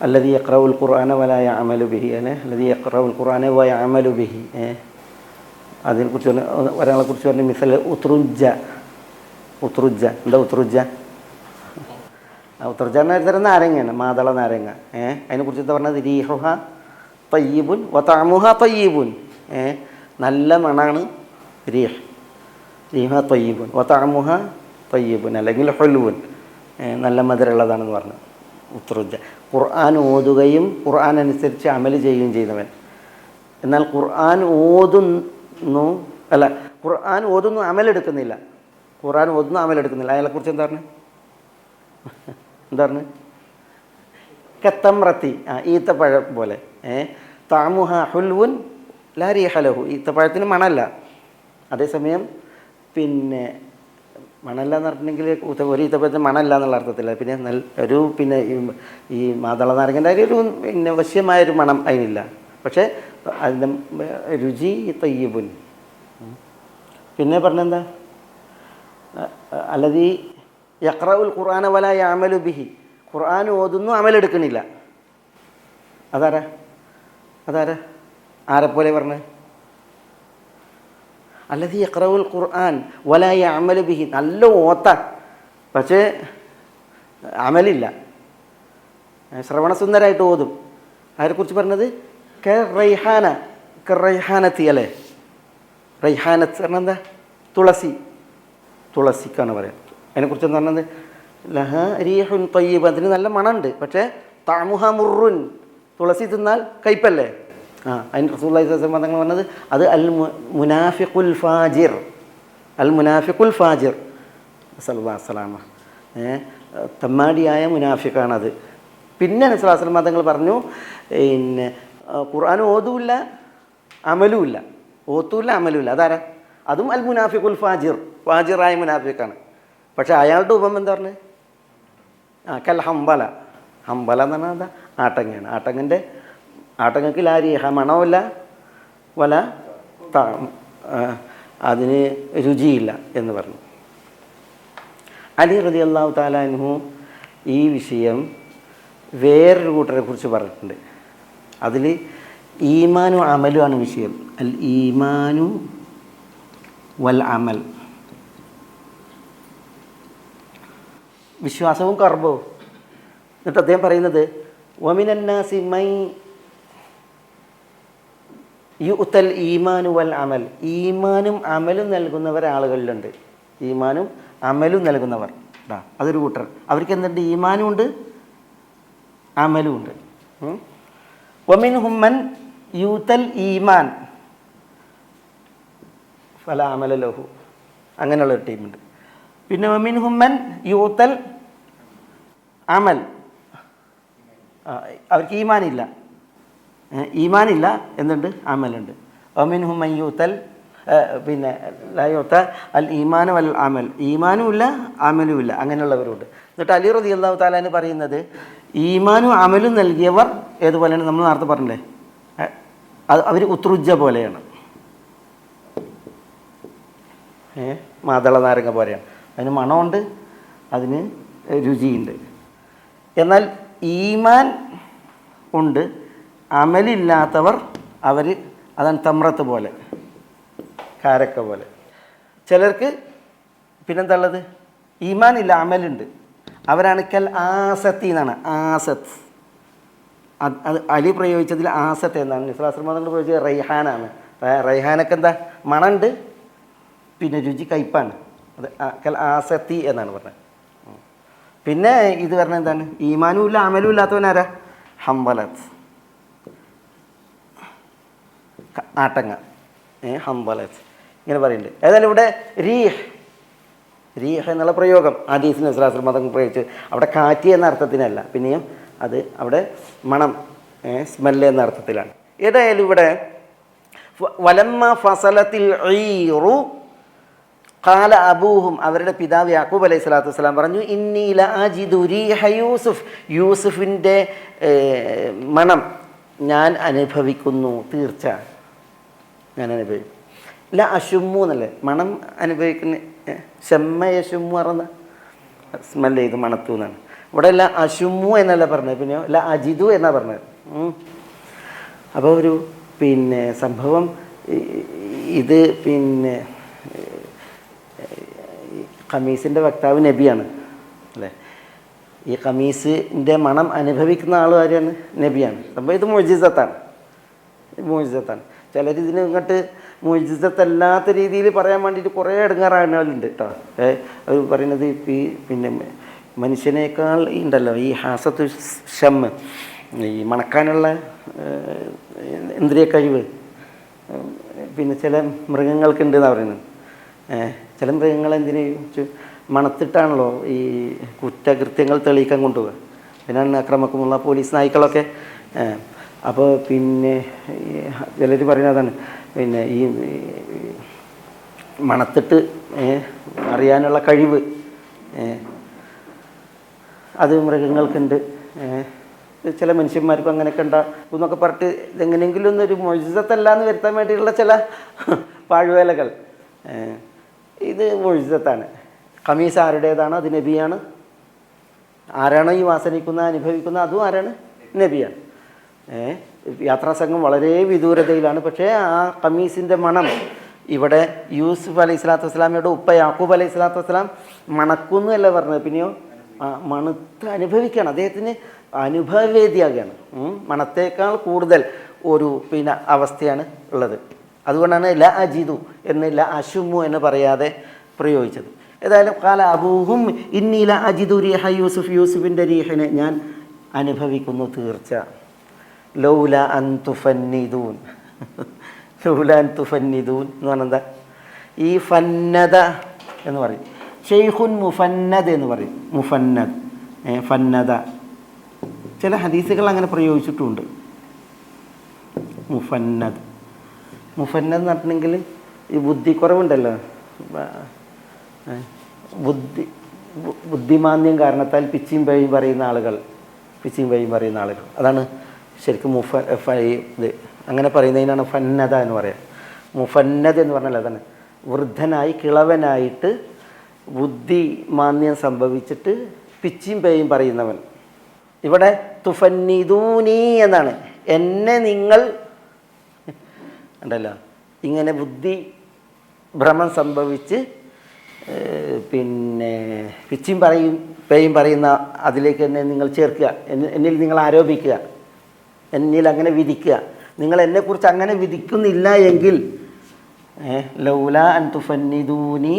അല്ലദീ യഖ്റഉൽ ഖുർആന വലാ യഅമലു ബിഹി, അല്ലദീ യഖ്റഉൽ ഖുർആന വയഅമലു ബിഹി. അതിനെക്കുറിച്ച് ഒരാളെക്കുറിച്ച് പറഞ്ഞ മിസൽ ഉത്റുജ. എന്താ ഉത്റുജ? ഉത്റുജ എന്ന തരം നാരങ്ങയാണ്, മാതള നാരങ്ങ. അതിനെക്കുറിച്ച് എന്താ പറഞ്ഞത്? റീഹുഹ തയ്യിബുൻ വതഅമുഹ തയ്യിബുൻ, നല്ല മണാണ് റീഹ തയ്യിബുൻ വതഅമുഹ തയ്യിബുൻ, അല്ലെങ്കിൽ ഹുൽവുൻ, നല്ല മധുരമുള്ളതാണെന്ന് പറഞ്ഞു. ഉത്റുജ ഖുർആൻ ഓതുകയും ഖുർആൻ അനുസരിച്ച് അമൽ ചെയ്യുകയും ചെയ്യുന്നവൻ. എന്നാൽ ഖുർആൻ ഓതുന്നു അമലെടുക്കുന്നില്ല, ഖുർആൻ ഒന്നും അമലെടുക്കുന്നില്ല, അയാളെക്കുറിച്ച് എന്താ പറഞ്ഞു? എന്താ പറഞ്ഞു? കത്തമ്രത്തി, ഈത്തപ്പഴം പോലെ. താമുഹ ഹുൽവുൻ ലാ റീഹ ലഹു, ഈത്തപ്പഴത്തിന് മണമല്ല. അതേസമയം പിന്നെ മണമല്ല എന്ന് പറഞ്ഞിട്ടുണ്ടെങ്കിൽ ഒരു ഈത്തപ്പഴത്തിന് മണമല്ല എന്നുള്ള അർത്ഥത്തില്ല. പിന്നെ ഒരു പിന്നെ ഈ മാതള നാരങ്ങൻ്റെ ഒരു പിന്നെ വശ്യമായൊരു മണം അതിനില്ല. പക്ഷേ അതിൻ്റെ രുചി തയ്യിബുൻ. പിന്നെ പറഞ്ഞെന്താ? അല്ലദീ യഖ്റഉൽ ഖുർആന വലാ യഅമലു ബിഹി, ഖുർആൻ ഓതുന്നു അമലെടുക്കണില്ല. അതാരാ? ആരെപ്പോലെ പറഞ്ഞത്? അല്ലദീ യഖ്റഉൽ ഖുർആൻ വലാ യഅമലു ബിഹി, നല്ല ഓത്ത പക്ഷേ അമലില്ല, ശ്രവണസുന്ദരായിട്ട് ഓതും. ആരെക്കുറിച്ച് പറഞ്ഞത്? റൈഹാനത്തി അല്ലേ? റൈഹാനത്ത് പറഞ്ഞാൽ എന്താ? തുളസിക്കാണ് പറയുന്നത്. അതിനെക്കുറിച്ച് എന്താ പറഞ്ഞത്? ലഹ റീഹുൻ തയ്യിബ, അതിന് നല്ല മണമുണ്ട്, പക്ഷേ തഅമുഹ മുറുൻ, തുളസി തിന്നാൽ കയ്പല്ലേ. അതിന് റസൂലുള്ളാഹി സ്വല്ലല്ലാഹു അലൈഹി വസല്ലം തങ്ങൾ പറഞ്ഞത് അത് മുനാഫിഖുൽ ഫാജിർ സല്ലല്ലാഹു അലൈഹി വസല്ലം, തമ്മാടിയായ മുനാഫിഖാണത്. പിന്നെ നബി സ്വല്ലല്ലാഹു അലൈഹി വസല്ലം തങ്ങൾ പറഞ്ഞു, പിന്നെ ഖുർആൻ ഓതൂല്ല അമലുമില്ല, അതാരാ? അതും അൽ മുനാഫിഖുൽ ഫാജിറായ മുനാഫിഖാണ്. പക്ഷേ അയാളുടെ ഉപമ എന്താ പറഞ്ഞത്? കൽ ഹംബല എന്ന് പറഞ്ഞാൽ എന്താ? ആട്ടങ്ങയാണ്. ആട്ടങ്ങക്ക് ലാരീഹ, മണമില്ല, വല അതിന് രുചിയില്ല എന്ന് പറഞ്ഞു. അലി റളിയല്ലാഹു തആല അൻഹു ഈ വിഷയം വേറൊരു കൂട്ടരെ കുറിച്ച് പറഞ്ഞിട്ടുണ്ട്. അതിൽ ഈമാനും അമലും ആണ് വിഷയം. അൽ ഈമാനു വൽ അമൽ, വിശ്വാസവും കർമ്മവും. എന്നിട്ട് അദ്ദേഹം പറയുന്നത് വമിനന്നാസി മൈ യുഅ്തൽ ഈമാനു വൽ അമൽ, ഈമാനും അമലും നൽകുന്നവർ ആളുകളിലുണ്ട്. ഈമാനും അമലും നൽകുന്നവർ, അതൊരു കൂട്ടർ. അവർക്ക് എന്തുണ്ട്? ഈമാനും ഉണ്ട്, അമലും ഉണ്ട്. വമിൻഹും മൻ യുഅ്തൽ ഈമാൻ ഫലാ അമല ലഹു, അങ്ങനെയുള്ളൊരു ടീമുണ്ട്. പിന്നെ വമിൻഹും മൻ യുഅ്തൽ അമൽ, അവർക്ക് ഈമാനില്ല എന്നുണ്ട്, അമലുണ്ട്. വമിൻഹും മൻ യുഅ്തൽ പിന്നെ ലാ യുഅ്ത അൽ ഈമാൻ വൽ അമൽ, ഈമാനും ഇല്ല അമലും ഇല്ല, അങ്ങനെയുള്ളവരുണ്ട്. എന്നിട്ട് അലി റളിയല്ലാഹു തആല അൻഹു പറയുന്നത് ഈമാനും അമലും നൽകിയവർ ഏതുപോലെയാണ്? നമ്മൾ നേരത്തെ പറഞ്ഞില്ലേ, അവർ ഉത്രുജ പോലെയാണ്, മാതള നാരങ്ങ പോലെയാണ്. അതിന് മണമുണ്ട്, അതിന് രുചിയുണ്ട്. എന്നാൽ ഈമാൻ ഉണ്ട്, അമലില്ലാത്തവർ അതാണ് തമ്രത്ത് പോലെ, കാരക്ക പോലെ. ചിലർക്ക് പിന്നെന്താ ഉള്ളത്? ഈമാനില്ല, അമലുണ്ട്. അവരാണ് കൽ ആസത്തി എന്നാണ്. ആസത്ത് അത് അലി പ്രയോഗിച്ചതിൽ ആസത്ത് എന്നാണ്. നിസ്ലാസ്ലം പ്രയോഗിച്ചത് റൈഹാനാണ്. റൈഹാനൊക്കെ എന്താ? മണമുണ്ട്, പിന്നെ രുചി കയ്പാണ്. അത് കൽ ആസത്തി എന്നാണ് പറഞ്ഞത്. പിന്നെ ഇത് പറഞ്ഞത് എന്താണ്? ഈമാനും ഇല്ല അമലും ഇല്ലാത്തവനാരാ? ഹംബലത്ത്, ആട്ടങ്ങ, ഹംബലത്ത്, ഇങ്ങനെ പറയുന്നുണ്ട്. ഏതായാലും ഇവിടെ റീഹ് എന്നുള്ള പ്രയോഗം ഹദീസിൽ നബി മതം പ്രയോഗിച്ച് അവിടെ കാറ്റ് എന്ന അർത്ഥത്തിനല്ല, പിന്നെയും അത് അവിടെ മണം, സ്മെല്ല് എന്ന അർത്ഥത്തിലാണ്. ഏതായാലും ഇവിടെ വലമ്മ ഫസലത്തിൽ ഈറു ഖാല അബൂഹും, അവരുടെ പിതാവ് യാക്കൂബ് അലൈഹി സ്വലാത്തു വസ്സലാം പറഞ്ഞു, ഇന്നി ലഅജിദു റീഹ യൂസുഫ്, യൂസുഫിൻ്റെ മണം ഞാൻ അനുഭവിക്കുന്നു, തീർച്ച ഞാൻ അനുഭവിക്കും. ല അഷുമ്മു എന്നല്ലേ മണം അനുഭവിക്കുന്ന, ഷമ്മയഷുമ്മു പറഞ്ഞ സ്മെല്ല് ചെയ്ത് മണത്തു എന്നാണ്. ഇവിടെ ല അഷുമ്മു എന്നല്ല പറഞ്ഞത്, പിന്നെ ല അജിദു എന്നാണ് പറഞ്ഞത്. അപ്പോൾ ഒരു പിന്നെ സംഭവം ഇത് പിന്നെ ഖമീസിൻ്റെ വക്താവ് നബിയാണ് അല്ലേ? ഈ ഖമീസിൻ്റെ മണം അനുഭവിക്കുന്ന ആൾ ആരാണ്? നബിയാണ്. സംഭവം ഇത് മുഅ്ജിസത്താണ്. ചിലരിതിന് ഇങ്ങോട്ട് മുഅ്ജിസത്തല്ലാത്ത രീതിയിൽ പറയാൻ വേണ്ടിയിട്ട് കുറേ ഇടങ്ങാറാകുന്നവരുണ്ട് കേട്ടോ. അവർ പറയുന്നത് ഈ പിന്നെ മനുഷ്യനേക്കാൾ ഉണ്ടല്ലോ ഈ ഹാസത്തു ഷമ്മ്, ഈ മണക്കാനുള്ള ഇന്ദ്രിയ കഴിവ് പിന്നെ ചില മൃഗങ്ങൾക്കുണ്ടെന്നാണ് പറയുന്നത്. ചില മൃഗങ്ങൾ എന്തിനു മണത്തിട്ടാണല്ലോ ഈ കുറ്റകൃത്യങ്ങൾ തെളിയിക്കാൻ കൊണ്ടുപോകുക. പിന്നെ അക്രമക്കുമുള്ള പോലീസ് നായ്ക്കളൊക്കെ. അപ്പോൾ പിന്നെ ചിലർ പറയുന്നതാണ് പിന്നെ ഈ മണത്തിട്ട് അറിയാനുള്ള കഴിവ് അത് മൃഗങ്ങൾക്കുണ്ട്. ചില മനുഷ്യന്മാർക്കും അങ്ങനെയൊക്കെ ഉണ്ടാകും എന്നൊക്കെ പറഞ്ഞിട്ട് ഇതെങ്ങനെയെങ്കിലും ഒന്നൊരു മൊഴിസത്തല്ല എന്ന് വരുത്താൻ വേണ്ടിയിട്ടുള്ള ചില പാഴ്വേലകൾ. ഇത് മൊഴിസത്താണ്. ഖമീസ് ആരുടേതാണ്? അത് നബിയാണ്. ആരാണോ ഈ വാസനിക്കുന്ന അനുഭവിക്കുന്ന അതും ആരാണ്? നബിയാണ്. യാത്രാസംഘം വളരെ വിദൂരതയിലാണ്. പക്ഷേ ആ ഖമീസിൻ്റെ മണം ഇവിടെ യൂസുഫ് അലൈഹി സ്വലാത്തു വസ്സലാമയുടെ ഉപ്പ യാക്കൂബ് അലൈഹി സ്വലാത്തു വസ്സലാം മണക്കുന്നു അല്ല പറഞ്ഞത്, പിന്നെയോ മണത്ത് അനുഭവിക്കുകയാണ്. അദ്ദേഹത്തിന് അനുഭവവേദിയാകുകയാണ്. മണത്തേക്കാൾ കൂടുതൽ ഒരു പിന്നെ അവസ്ഥയാണ് ഉള്ളത്. അതുകൊണ്ടാണ് ല അജിദു എന്ന് ല അശുമു എന്ന് പറയാതെ പ്രയോഗിച്ചത്. ഏതായാലും കാല അബൂഹും ഇന്നി ല അജിദു റീഹ യൂസുഫ്, യൂസുഫിൻ്റെ റീഹിനെ ഞാൻ അനുഭവിക്കുന്നു തീർച്ച. ലൗല അൻ തുഫന്നിദൂൻ, ലൗല അൻ തുഫന്നിദൂൻ എന്ന് പറഞ്ഞാൽ എന്താ? ഈ ഫന്നദ എന്ന് പറയും. ഷെയ്ഖുൻ മുഫന്നദ് എന്ന് പറയും. മുഫന്നദ്, ഫന്നദ. ചില ഹദീസുകൾ അങ്ങനെ പ്രയോഗിച്ചിട്ടുമുണ്ട്. മുഫന്നദ്, മുഫന്നദ് എന്ന് പറഞ്ഞിട്ടുണ്ടെങ്കിൽ ഈ ബുദ്ധിക്കുറവുണ്ടല്ലോ, ബുദ്ധിമാന്ദ്യം കാരണത്താൽ പിച്ചിയും പേയും പറയുന്ന ആളുകൾ, പിച്ചിയും പേയും പറയുന്ന ആളുകൾ, അതാണ് ശരിക്കും ഇത് അങ്ങനെ പറയുന്നതിനാണ് ഫന്നദ എന്ന് പറയാം. മുഫന്നദ് എന്ന് പറഞ്ഞാൽ അതാണ് വൃദ്ധനായി കിളവനായിട്ട് ബുദ്ധിമാന്ദ്യം സംഭവിച്ചിട്ട് പിച്ചിയും പേയും പറയുന്നവൻ. ഇവിടെ തുഫന്നിദൂനി എന്നാണ്. എന്നെ നിങ്ങൾ ഉണ്ടല്ലോ ഇങ്ങനെ ബുദ്ധി ഭ്രമം സംഭവിച്ച് പിന്നെ പിച്ചിയും പേയും പറയുന്ന അതിലേക്ക് എന്നെ നിങ്ങൾ ചേർക്കുക, എന്നിൽ നിങ്ങൾ ആരോപിക്കുക, എന്നിൽ അങ്ങനെ വിധിക്കുക. നിങ്ങൾ എന്നെക്കുറിച്ച് അങ്ങനെ വിധിക്കുന്നില്ല എങ്കിൽ ലൗല അൻ തുഫന്നിദൂനി,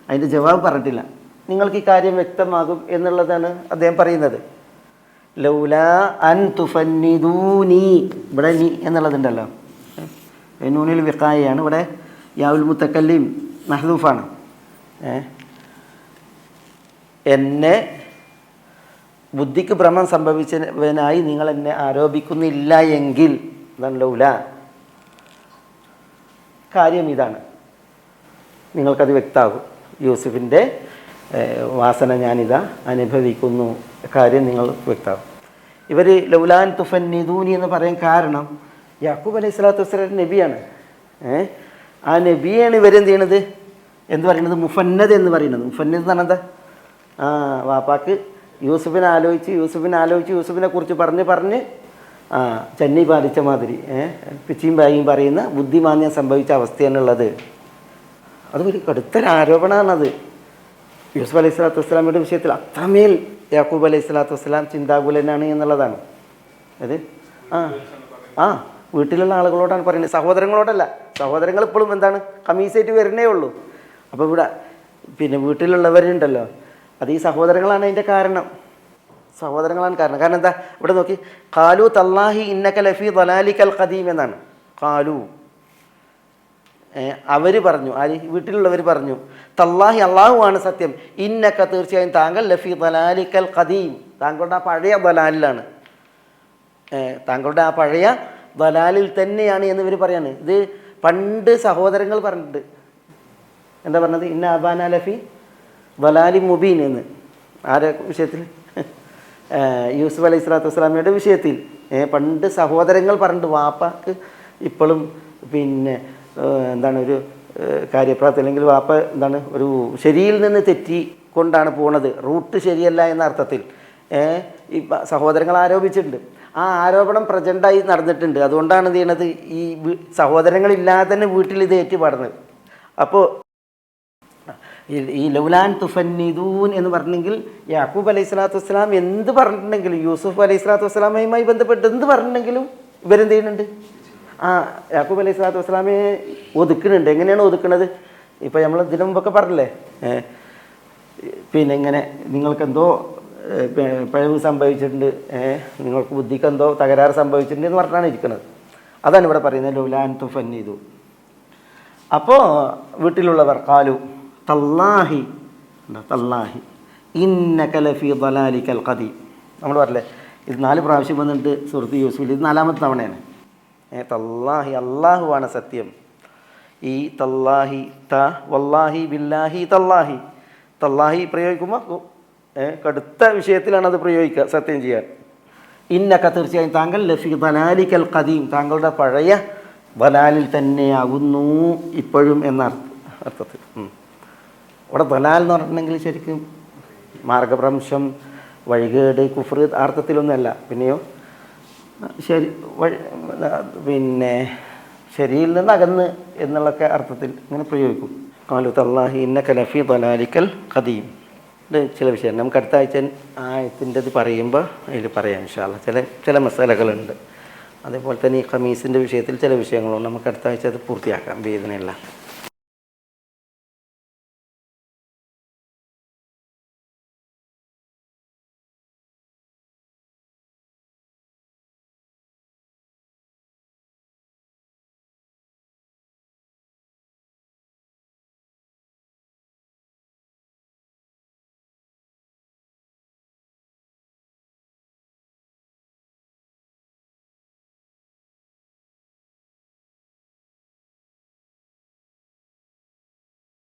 അതിൻ്റെ ജവാബ് പറഞ്ഞിട്ടില്ല. നിങ്ങൾക്ക് ഈ കാര്യം വ്യക്തമാകും എന്നുള്ളതാണ് അദ്ദേഹം പറയുന്നത്. ലൗല അൻ തുഫന്നിദൂനി, ഇവിടെ നീ എന്നുള്ളതുണ്ടല്ലോ, നൂനിൽ വിഖായയാണ്. ഇവിടെ യാവുൽ മുത്തക്കല്ലിം മഹ്ദൂഫാണ്. എന്നെ ബുദ്ധിക്ക് ഭ്രമം സംഭവിച്ചവനായി നിങ്ങൾ എന്നെ ആരോപിക്കുന്നില്ല എങ്കിൽ, അതാണ് ലൗല. കാര്യം ഇതാണ്, നിങ്ങൾക്കത് വ്യക്തമാകും. യൂസുഫിൻ്റെ വാസന ഞാനിതാ അനുഭവിക്കുന്നു, കാര്യം നിങ്ങൾ വ്യക്തമാകും. ഇവർ ലൗലാൻ തുഫന്നിദൂനി എന്ന് പറയാൻ കാരണം യാക്കൂബ് അലൈഹി സ്വലാത്തു വസ്സലാം നബിയാണ്. ആ നബിയാണ് ഇവരെന്ത് ചെയ്യണത് എന്ന് പറയുന്നത് മുഫന്നദ് എന്ന് പറയുന്നത്. മുഫന്നദ് എന്ന് പറഞ്ഞാൽ വാപ്പാക്ക് യൂസുഫിനെ ആലോചിച്ച് യൂസുഫിനെ കുറിച്ച് പറഞ്ഞ് ചന്നി പാലിച്ച മാതിരി പിച്ചിയും ബായും പറയുന്ന ബുദ്ധിമാന്യം സംഭവിച്ച അവസ്ഥയാണുള്ളത്. അത് ഒരു കടുത്തൊരു ആരോപണമാണത്. യൂസുഫ് അലൈഹി സ്വലാത്തു വസ്സലാമയുടെ വിഷയത്തിൽ അത്രമേൽ യാക്കൂബ് അലൈഹി സ്വലാത്തു വസ്സലാം ചിന്താകുലനാണ് എന്നുള്ളതാണ്. അത് വീട്ടിലുള്ള ആളുകളോടാണ് പറയുന്നത്, സഹോദരങ്ങളോടല്ല. സഹോദരങ്ങൾ ഇപ്പോഴും എന്താണ് ഖമീസായിട്ട് വരുന്നേ ഉള്ളൂ. അപ്പോൾ ഇവിടെ പിന്നെ വീട്ടിലുള്ളവരുണ്ടല്ലോ, അത് ഈ സഹോദരങ്ങളാണ് അതിൻ്റെ കാരണം. സഹോദരങ്ങളാണ് കാരണം. കാരണം എന്താ? ഇവിടെ നോക്കി, ഖാലു തല്ലാഹി ഇന്നക ലഫീ ദലാലിക്കൽ ഖദീം എന്നാണ്. ഖാലു, അവർ പറഞ്ഞു, ആര്? വീട്ടിലുള്ളവർ പറഞ്ഞു, തല്ലാഹി അള്ളാഹു ആണ് സത്യം, ഇന്നക തീർച്ചയായും താങ്കൾ ലഫീ ദലാലിക്കൽ ഖദീം, താങ്കളുടെ ആ പഴയ ദലാലിലാണ്, താങ്കളുടെ ആ പഴയ ദലാലിൽ തന്നെയാണ് എന്ന് ഇവർ പറയാണ്. ഇത് പണ്ട് സഹോദരങ്ങൾ പറഞ്ഞിട്ടുണ്ട്. എന്താ പറഞ്ഞത്? ഇന്ന അബാന ലഫി ദലാലി മുബീൻ എന്ന്. ആരെ വിഷയത്തിൽ? യൂസുഫ് അലൈഹി സ്വലാത്തു വസ്സലാമയുടെ വിഷയത്തിൽ പണ്ട് സഹോദരങ്ങൾ പറഞ്ഞിട്ട് വാപ്പക്ക് ഇപ്പോഴും പിന്നെ എന്താണ് ഒരു കാര്യപ്രാപ്തി, അല്ലെങ്കിൽ വാപ്പ എന്താണ് ഒരു ശരിയിൽ നിന്ന് തെറ്റിക്കൊണ്ടാണ് പോണത്, റൂട്ട് ശരിയല്ല എന്ന അർത്ഥത്തിൽ ഈ സഹോദരങ്ങൾ ആരോപിച്ചിട്ടുണ്ട്. ആ ആരോപണം പ്രചണ്ഡായി നടന്നിട്ടുണ്ട്. അതുകൊണ്ടാണ് എന്ത് ചെയ്യണത്, ഈ സഹോദരങ്ങളില്ലാതെ തന്നെ വീട്ടിൽ ഇത് ഏറ്റുപാടുന്നത്. അപ്പോൾ ഈ ലൗലാൻ തുഫന്നിദൂൻ എന്ന് പറഞ്ഞെങ്കിൽ യാക്കൂബ് അലൈഹി സ്വലാത്തു വസ്സലാം എന്ത് പറഞ്ഞിട്ടുണ്ടെങ്കിലും, യൂസുഫ് അലൈഹി സ്വലാത്തു വസ്സലാമയുമായി ബന്ധപ്പെട്ട് എന്ത് പറഞ്ഞിട്ടുണ്ടെങ്കിലും ഇവരെന്ത് ചെയ്യുന്നുണ്ട്? യാക്കൂബ് അലൈഹി സ്വലാത്തു വസ്സലാമയെ ഒതുക്കുന്നുണ്ട്. എങ്ങനെയാണ് ഒതുക്കുന്നത്? ഇപ്പോൾ നമ്മൾ ഇതിനു മുമ്പൊക്കെ പറഞ്ഞില്ലേ, പിന്നെ ഇങ്ങനെ നിങ്ങൾക്കെന്തോ പിഴവ് സംഭവിച്ചിട്ടുണ്ട്, നിങ്ങൾക്ക് ബുദ്ധിക്ക് എന്തോ തകരാറ് സംഭവിച്ചിട്ടുണ്ട് എന്ന് പറഞ്ഞാണ് ഇരിക്കുന്നത്. അതാണ് ഇവിടെ പറയുന്നത് ലൗലാൻ തുഫന്നിദൂൻ. അപ്പോൾ വീട്ടിലുള്ളവർ ഖാലു, തല്ലാഹി തല്ലാഹി ഇന്നക ലഫീ ദലാലിക്കൽ ഖദീം. നമ്മൾ പറഞ്ഞില്ലേ ഇത് 4 പ്രാവശ്യം വന്നിട്ട് സൂറത്ത് യൂസുഫിൽ ഇത് 4ാമത്തെ തവണയാണ്. തല്ലാഹി അള്ളാഹുവാണ് സത്യം. ഈ തല്ലാഹി വല്ലാഹി ബില്ലാഹി തല്ലാഹി തല്ലാഹി പ്രയോഗിക്കുമ്പോൾ കടുത്ത വിഷയത്തിലാണ് അത് പ്രയോഗിക്കുക, സത്യം ചെയ്യാൻ. ഇന്നക തീർച്ചയായും താങ്കൾ ലഫീ ദലാലിക്കൽ ഖദീം താങ്കളുടെ പഴയ ദലാലിൽ തന്നെയാകുന്നു ഇപ്പോഴും എന്ന അർത്ഥത്തിൽ. ഇവിടെ ദലാൽ എന്ന് പറഞ്ഞിട്ടുണ്ടെങ്കിൽ ശരിക്കും മാർഗഭ്രംശം, വഴികേട്, കുഫ്ർ അർത്ഥത്തിലൊന്നുമല്ല. പിന്നെയോ പിന്നെ ശരിയിൽ നിന്ന് അകന്ന് എന്നുള്ളൊക്കെ അർത്ഥത്തിൽ ഇങ്ങനെ പ്രയോഗിക്കും. ഖാലു തല്ലാഹി ഇന്നക ലഫീ ദലാലിക്കൽ ഖദീം. ചില വിഷയം നമുക്ക് അടുത്ത ആഴ്ച ആയത്തിൻ്റെ ഇത് പറയുമ്പോൾ അതിൽ പറയാം ഇൻഷാ അല്ലാഹ്. ചില മസാലകളുണ്ട്. അതേപോലെ തന്നെ ഈ ഖമീസിൻ്റെ വിഷയത്തിൽ ചില വിഷയങ്ങളുണ്ട്. നമുക്ക് അടുത്ത ആഴ്ച അത് പൂർത്തിയാക്കാം. വേദനയില്ല.